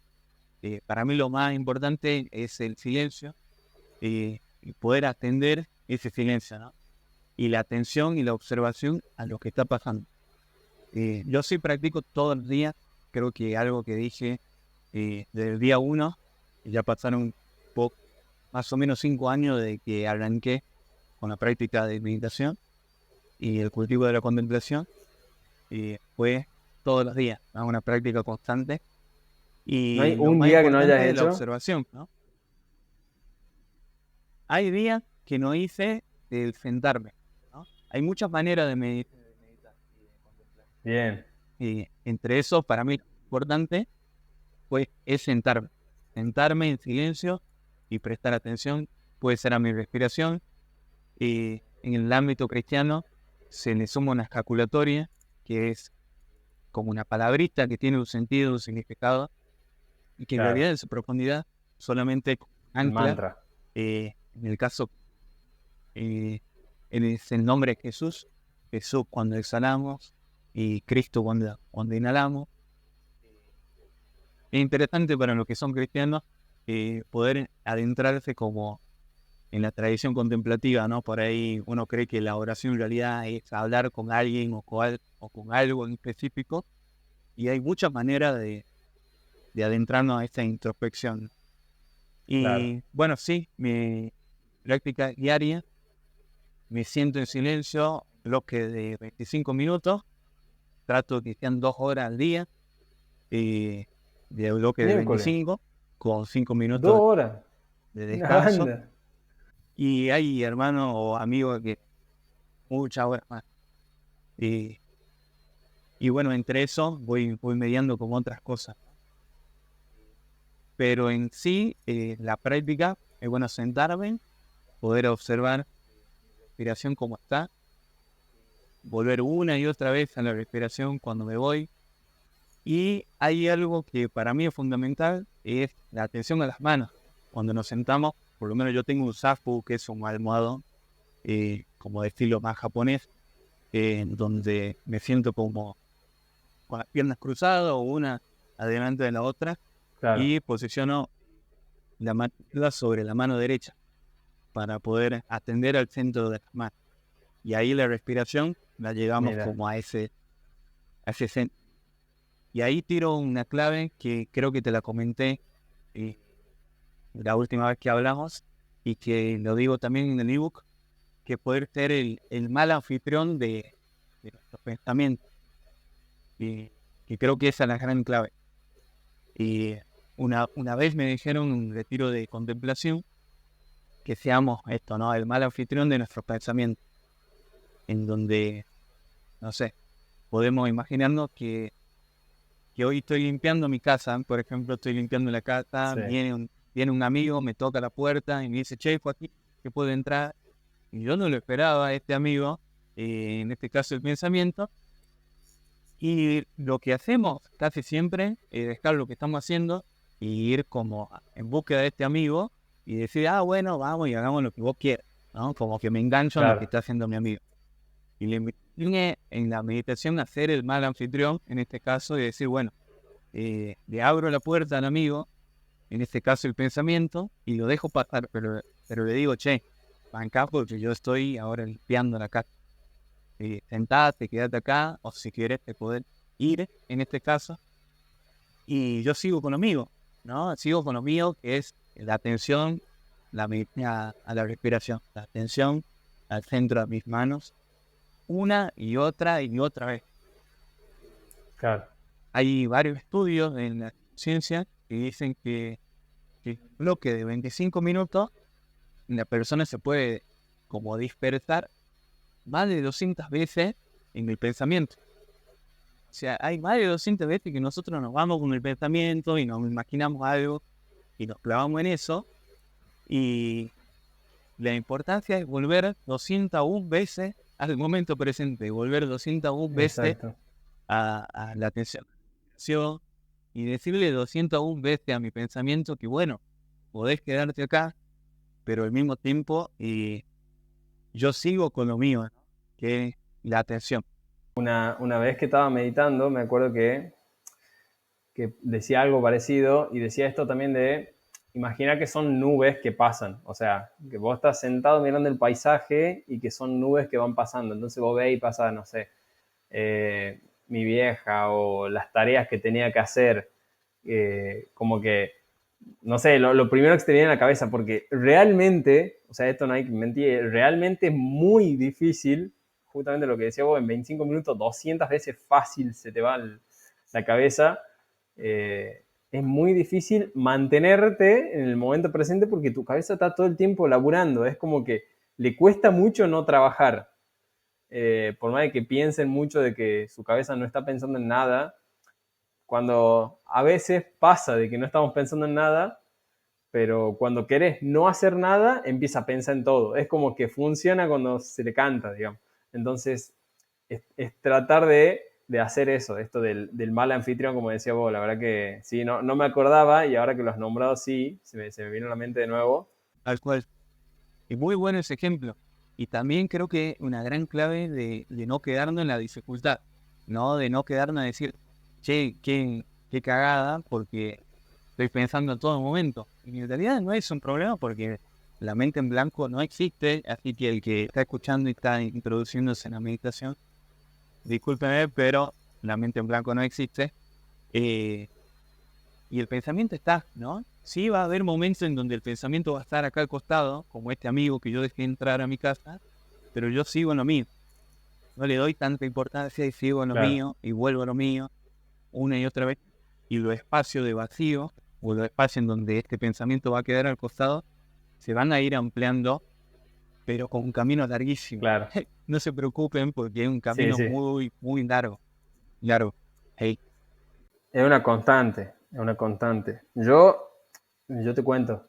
Para mí lo más importante es el silencio, y poder atender ese silencio, ¿no? Y la atención y la observación a lo que está pasando. Yo sí practico todos los días, creo que algo que dije desde el día 1, ya pasaron más o menos 5 años de que arranqué con la práctica de meditación y el cultivo de la contemplación, fue todos los días, ¿no? Una práctica constante.
¿No hay
Y lo
un
más
día que no hayas
importante es la
hecho?
observación, ¿no? Hay días que no hice el sentarme, ¿no? Hay muchas maneras de meditar y de contemplar.
Bien,
Y entre esos, para mí, lo importante es sentarme. Sentarme en silencio y prestar atención. Puede ser a mi respiración. Y en el ámbito cristiano se le suma una escaculatoria, que es como una palabrita que tiene un sentido, un significado, y que en
claro,
realidad en su profundidad solamente
el
ancla,
mantra.
en el caso, eh, es el nombre de Jesús. Jesús cuando exhalamos y Cristo cuando inhalamos. Es interesante para los que son cristianos poder adentrarse como en la tradición contemplativa, ¿no? Por ahí uno cree que la oración en realidad es hablar con alguien o con algo en específico, y hay muchas maneras de adentrarnos a esta introspección.
Claro.
Y bueno, sí, mi práctica diaria, me siento en silencio, bloque de 25 minutos, trato de que sean 2 horas al día, eh, de bloque de
Miércoles,
25, con 5
dos
minutos
horas,
de
una
descanso.
banda.
Y hay hermanos o amigos que muchas horas más. Y, y bueno, entre eso voy mediando con otras cosas. Pero en sí, la práctica es bueno sentarme, poder observar mi respiración como está, volver una y otra vez a la respiración cuando me voy. Y hay algo que para mí es fundamental, es la atención a las manos. Cuando nos sentamos, por lo menos yo tengo un zafu, que es un almohadón, como de estilo más japonés, donde me siento como con las piernas cruzadas o una adelante de la otra,
Claro,
y posiciono la mano sobre la mano derecha para poder atender al centro de las manos. Y ahí la respiración la llevamos
mira,
como a ese centro. Y ahí tiro una clave que creo que te la comenté eh, la última vez que hablamos, y que lo digo también en el ebook, que poder ser el mal anfitrión de nuestros pensamientos. Y que creo que esa es la gran clave. Y una vez me dijeron en un retiro de contemplación que seamos esto, ¿no? El mal anfitrión de nuestros pensamientos, en donde, no sé, podemos imaginarnos que hoy estoy limpiando mi casa, por ejemplo, estoy limpiando la casa,
sí,
viene un amigo, me toca la puerta y me dice, che, Joaquín, ¿que puedo entrar? Y yo no lo esperaba, este amigo, en este caso el pensamiento. Y lo que hacemos casi siempre es dejar lo que estamos haciendo y ir como en búsqueda de este amigo y decir, ah, bueno, vamos y hagamos lo que vos quieras, ¿no? Como que me engancho en lo que
claro,
está haciendo mi amigo. Y le invité en la meditación a ser el mal anfitrión, en este caso, y decir, bueno, le abro la puerta al amigo, en este caso el pensamiento, y lo dejo pasar, pero le digo, che, acá porque yo estoy ahora limpiando la casa. Sentate, quédate acá, o si quieres te puedes ir, en este caso, y yo sigo con lo mío, ¿no? Sigo con lo mío, que es la atención, a la respiración, la atención al centro de mis manos, una y otra vez.
Claro.
Hay varios estudios en la ciencia que dicen que en un bloque de 25 minutos la persona se puede como dispersar más de 200 veces en el pensamiento. O sea, hay más de 200 veces que nosotros nos vamos con el pensamiento y nos imaginamos algo y nos clavamos en eso. Y la importancia es volver 201 veces al momento presente, volver 201 veces
Exacto.
a la atención y decirle 201 veces a mi pensamiento que bueno, podés quedarte acá, pero al mismo tiempo yo sigo con lo mío, ¿no? Que es la atención.
Una vez que estaba meditando, me acuerdo que decía algo parecido y decía esto también de imaginar que son nubes que pasan, o sea, que vos estás sentado mirando el paisaje y que son nubes que van pasando, entonces vos ves y pasa, no sé, mi vieja o las tareas que tenía que hacer, como que, no sé, lo primero que se te viene a la cabeza, porque realmente, o sea, esto no hay que mentir, realmente es muy difícil, justamente lo que decía vos, en 25 minutos, 200 veces fácil se te va la cabeza, es muy difícil mantenerte en el momento presente porque tu cabeza está todo el tiempo laburando, es como que le cuesta mucho no trabajar. Por más de que piensen mucho de que su cabeza no está pensando en nada, cuando a veces pasa de que no estamos pensando en nada, pero cuando querés no hacer nada, empieza a pensar en todo. Es como que funciona cuando se le canta, digamos. Entonces, es tratar de hacer eso, esto del mal anfitrión, como decía vos. La verdad que sí, no me acordaba y ahora que lo has nombrado, sí, se me vino a la mente de nuevo.
Tal cual. Y muy bueno ese ejemplo. Y también creo que una gran clave de no quedarnos en la dificultad, ¿no? De no quedarnos a decir, che, qué cagada, porque estoy pensando en todo momento. Y en realidad no es un problema porque la mente en blanco no existe, así que el que está escuchando y está introduciéndose en la meditación, discúlpeme, pero la mente en blanco no existe. Y el pensamiento está, ¿no? Sí va a haber momentos en donde el pensamiento va a estar acá al costado, como este amigo que yo dejé entrar a mi casa, pero yo sigo en lo mío. No le doy tanta importancia y sigo en lo
Claro,
mío y vuelvo a lo mío una y otra vez. Y los espacios de vacío o los espacios en donde este pensamiento va a quedar al costado se van a ir ampliando, pero con un camino larguísimo.
claro.
No se preocupen porque es un
Sí,
camino
sí.
muy, muy largo. Largo. Hey,
Es una constante, es una constante. Yo te cuento,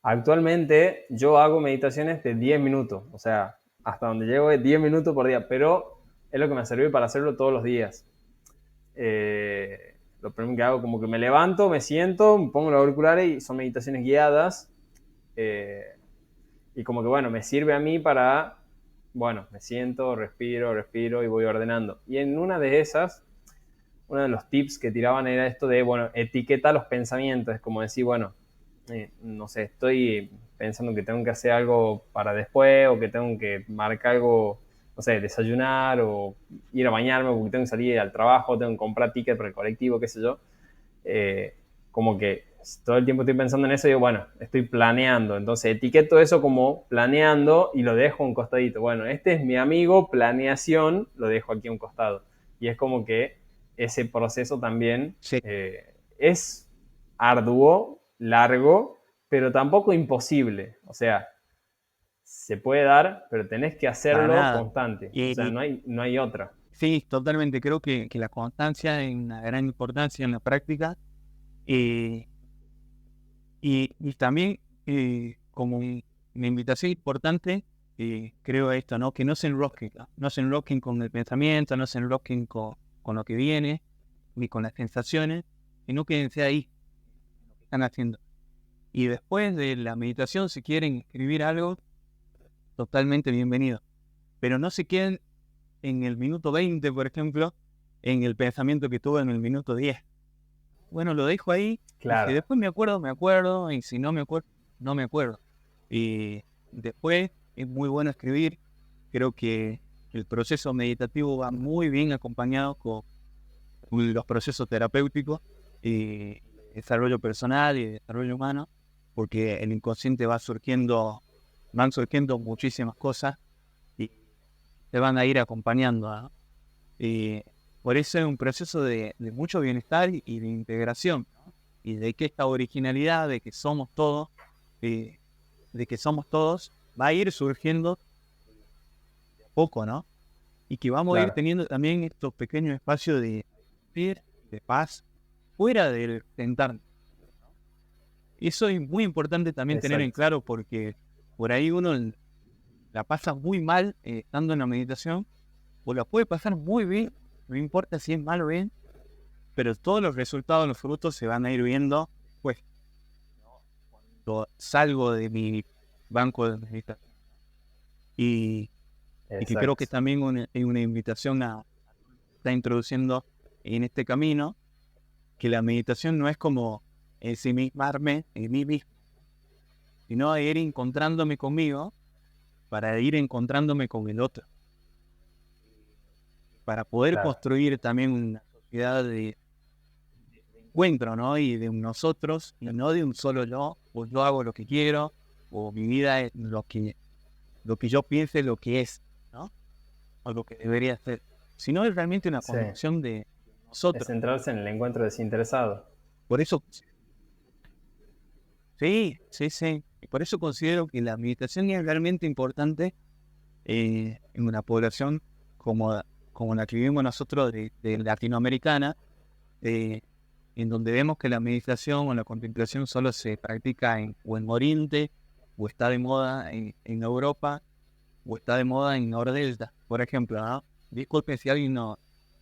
actualmente yo hago meditaciones de 10 minutos, o sea, hasta donde llego es 10 minutos por día, pero es lo que me ha servido para hacerlo todos los días. Lo primero que hago, como que me levanto, me siento, me pongo los auriculares y son meditaciones guiadas. eh, y como que, bueno, me sirve a mí para, bueno, me siento, respiro y voy ordenando. Y en una de esas, uno de los tips que tiraban era esto de, bueno, etiqueta los pensamientos, es como decir, bueno, no sé, estoy pensando que tengo que hacer algo para después o que tengo que marcar algo, no sé, desayunar o ir a bañarme porque tengo que salir al trabajo, tengo que comprar ticket para el colectivo, qué sé yo. Como que todo el tiempo estoy pensando en eso y digo, bueno, estoy planeando. Entonces etiqueto eso como planeando y lo dejo a un costadito. Bueno, este es mi amigo, planeación, lo dejo aquí a un costado. Y es como que ese proceso también
sí,
es arduo, largo, pero tampoco imposible. O sea, se puede dar, pero tenés que
para
hacerlo
nada.
constante. O sea,
Y
no hay otra.
sí, totalmente. Creo que la constancia es una gran importancia en la práctica. eh, y también como una invitación importante, creo esto, ¿no? Que no se enrosquen, ¿no? No se enrosquen con el pensamiento, no se enrosquen con lo que viene, ni con las sensaciones, sino quédense ahí, en lo que están haciendo. Y después de la meditación, si quieren escribir algo, totalmente bienvenido. Pero no se queden en el minuto 20, por ejemplo, en el pensamiento que tuve en el minuto 10. Bueno, lo dejo ahí y si
Claro,
después me acuerdo, y si no me acuerdo, no me acuerdo. Y después es muy bueno escribir. Creo que el proceso meditativo va muy bien acompañado con los procesos terapéuticos y desarrollo personal y desarrollo humano. porque el inconsciente van surgiendo muchísimas cosas y te van a ir acompañando, ¿no? Y por eso es un proceso de mucho bienestar y de integración, ¿no? Y de que esta originalidad de que somos todos, eh, va a ir surgiendo de a poco, ¿no? Y que vamos a ir
Claro,
teniendo también estos pequeños espacios de paz, fuera del tentar. Eso es muy importante también tener en
exacto.
claro porque por ahí uno la pasa muy mal estando en la meditación, o la puede pasar muy bien, no importa si es mal o bien, pero todos los resultados, los frutos se van a ir viendo, pues, cuando salgo de mi banco de meditación. Y, y que creo que
Exacto.
también es una invitación a estar introduciendo en este camino, que la meditación no es como ensimismarme en mí mismo, sino ir encontrándome conmigo para ir encontrándome con el otro, para poder
Claro,
construir también una sociedad de encuentro, ¿no? Y de un nosotros, y no de un solo yo, o yo hago lo que quiero, o mi vida es lo que yo piense, lo que es, ¿no? O lo que debería ser. Sino es realmente una
sí.
construcción de
Es
nosotros.
centrarse en el encuentro desinteresado.
Por eso, sí, sí, sí. Y por eso considero que la meditación es realmente importante en una población como, como la que vivimos nosotros de latinoamericana, eh, en donde vemos que la meditación o la contemplación solo se practica o en Oriente, o está de moda en Europa, o está de moda en Nordelta, por ejemplo, ¿no? Disculpen si alguien no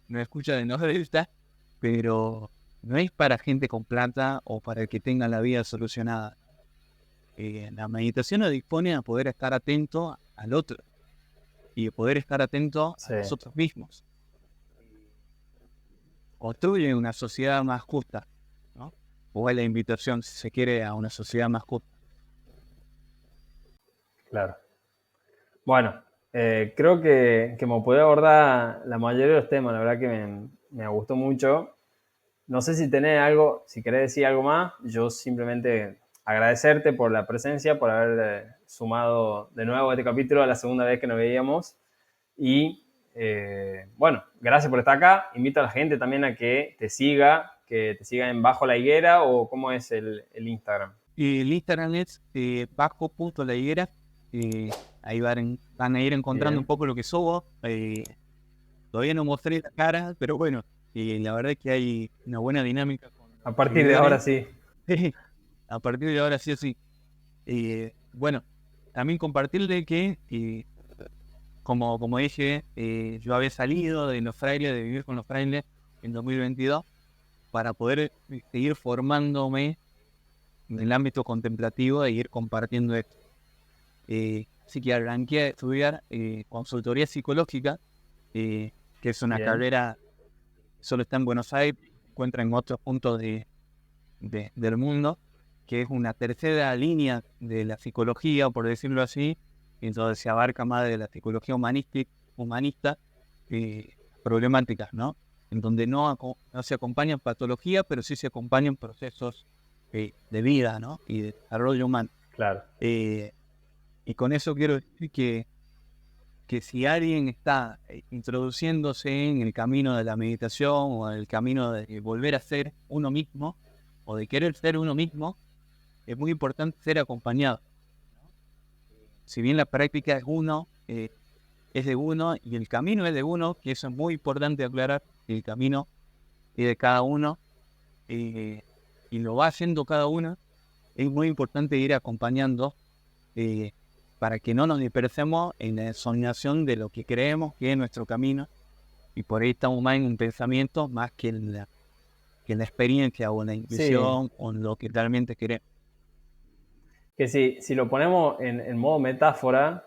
escucha de Nordelta, pero no es para gente con plata o para el que tenga la vida solucionada. La meditación nos dispone a poder estar atento al otro y poder estar atento a
Sí,
nosotros mismos. Construye una sociedad más justa, ¿no? O es la invitación, si se quiere, a una sociedad más justa.
claro. Bueno, creo que me pude abordar la mayoría de los temas, la verdad que me gustó mucho. No sé si tenés algo, si querés decir algo más, yo simplemente agradecerte por la presencia, por haber sumado de nuevo a este capítulo, a la segunda vez que nos veíamos. Y bueno, gracias por estar acá. Invito a la gente también a que te siga en Bajo la Higuera o cómo es el Instagram.
Y el Instagram es bajo.la higuera. Ahí van a ir encontrando un
Bien.
poco lo que subo. Todavía no mostré la cara, pero bueno, la verdad es que hay una buena dinámica con
A
los
partir de ahora
seguidores.
sí.
A partir de ahora sí o sí. Bueno, también compartirle que, como dije, yo había salido de los frailes, de vivir con los frailes en 2022, para poder seguir formándome en el ámbito contemplativo e ir compartiendo esto. Así que arranqué a estudiar consultoría psicológica, que es una
Bien.
carrera que solo está en Buenos Aires, se encuentra en otros puntos del mundo, que es una tercera línea de la psicología, por decirlo así, entonces se abarca más de la psicología humanista, problemáticas, ¿no? En donde no se acompañan patologías, pero sí se acompañan procesos de vida, ¿no? Y de desarrollo humano.
Claro.
Eh, y con eso quiero decir que si alguien está introduciéndose en el camino de la meditación o en el camino de volver a ser uno mismo o de querer ser uno mismo, es muy importante ser acompañado. Si bien la práctica es de uno y el camino es de uno, que eso es muy importante aclarar, el camino es de cada uno y lo va haciendo cada uno, es muy importante ir acompañando eh, para que no nos dispersemos en la soñación de lo que creemos que es nuestro camino y por ahí estamos más en un pensamiento más que en la experiencia o en la
Sí,
intuición o en lo que realmente queremos.
que si lo ponemos en modo metáfora,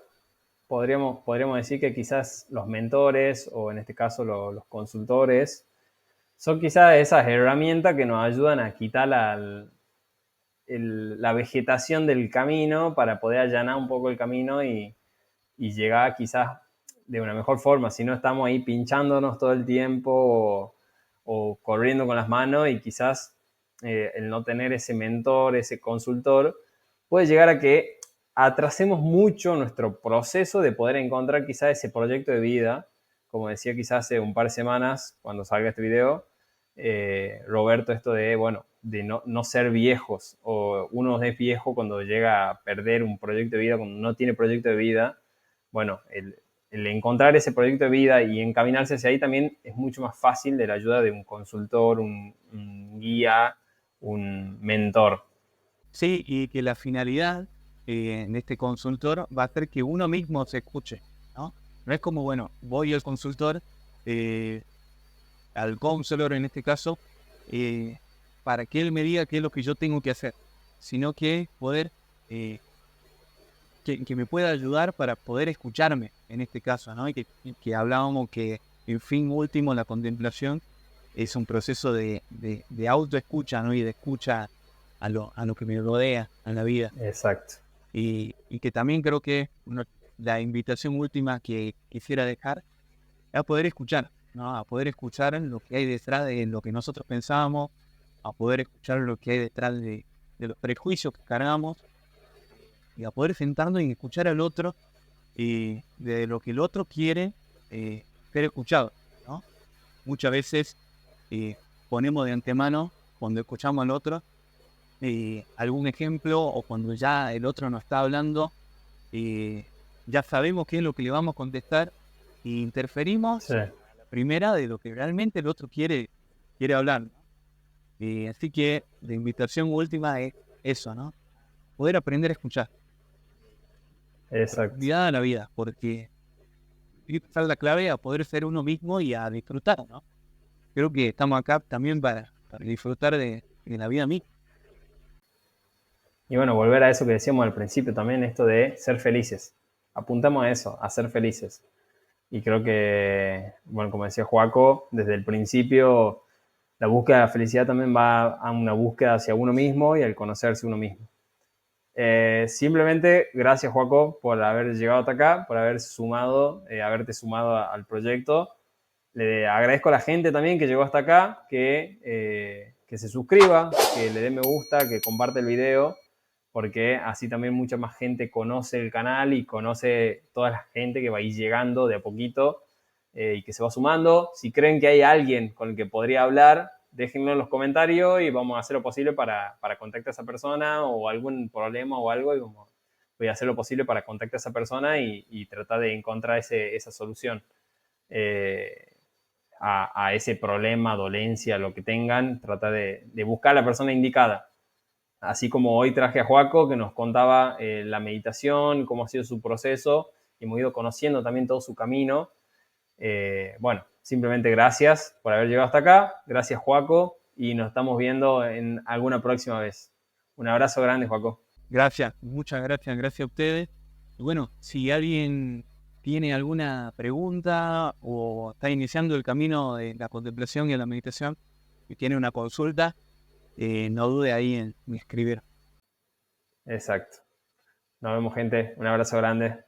podríamos decir que quizás los mentores o en este caso los consultores son quizás esas herramientas que nos ayudan a quitar la vegetación del camino para poder allanar un poco el camino y llegar quizás de una mejor forma. Si no estamos ahí pinchándonos todo el tiempo o corriendo con las manos y quizás el no tener ese mentor, ese consultor, puede llegar a que atrasemos mucho nuestro proceso de poder encontrar quizá ese proyecto de vida. Como decía quizás hace un par de semanas, cuando salga este video, Roberto, esto de, bueno, de no ser viejos, o uno es viejo cuando llega a perder un proyecto de vida, cuando no tiene proyecto de vida. Bueno, el encontrar ese proyecto de vida y encaminarse hacia ahí también es mucho más fácil de la ayuda de un consultor, un guía, un mentor.
Sí, y que la finalidad en este consultor va a ser que uno mismo se escuche, ¿no? No es como, bueno, voy al consultor, eh, al counselor en este caso, eh, para que él me diga qué es lo que yo tengo que hacer, sino que poder, eh, que me pueda ayudar para poder escucharme en este caso, ¿no? Y que hablábamos que, en fin último, la contemplación es un proceso de autoescucha, ¿no? Y de escucha a lo que me rodea en la vida.
Exacto.
Y que también creo que la invitación última que quisiera dejar es a poder escuchar, ¿no? A poder escuchar lo que hay detrás de lo que nosotros pensábamos, a poder escuchar lo que hay detrás de los prejuicios que cargamos, y a poder sentarnos y escuchar al otro de lo que el otro quiere ser escuchado, ¿no? Muchas veces eh, ponemos de antemano, cuando escuchamos al otro, algún ejemplo, o cuando ya el otro nos está hablando, ya sabemos qué es lo que le vamos a contestar e
Sí,
interferimos a la primera de lo que realmente el otro quiere hablar, ¿no? Así que la invitación última es eso, ¿no? Poder aprender a escuchar,
exacto.
profundidad a la vida, porque esa es la clave a poder ser uno mismo y a disfrutar, ¿no? Creo que estamos acá también para disfrutar de la vida misma.
Y bueno, volver a eso que decíamos al principio también, esto de ser felices. Apuntamos a eso, a ser felices. Y creo que, bueno, como decía Joaco, desde el principio la búsqueda de la felicidad también va a una búsqueda hacia uno mismo y al conocerse uno mismo. Simplemente, gracias Joaco por haber llegado hasta acá, por haberte sumado al proyecto. Le agradezco a la gente también que llegó hasta acá, que se suscriba, que le dé me gusta, que comparte el video, porque así también mucha más gente conoce el canal y conoce toda la gente que va a ir llegando de a poquito y que se va sumando. Si creen que hay alguien con el que podría hablar, déjenlo en los comentarios y vamos a hacer lo posible para contactar a esa persona, o algún problema o algo, y voy a hacer lo posible para contactar a esa persona y tratar de encontrar esa solución. Eh, a ese problema, dolencia, lo que tengan, trata de buscar a la persona indicada. Así como hoy traje a Joaco, que nos contaba la meditación, cómo ha sido su proceso, y hemos ido conociendo también todo su camino. Bueno, simplemente gracias por haber llegado hasta acá. Gracias, Joaco, y nos estamos viendo en alguna próxima vez. Un abrazo grande, Joaco.
Gracias, muchas gracias, gracias a ustedes. Y bueno, si alguien tiene alguna pregunta o está iniciando el camino de la contemplación y la meditación y tiene una consulta, no dude ahí en escribir.
Exacto. Nos vemos, gente. Un abrazo grande.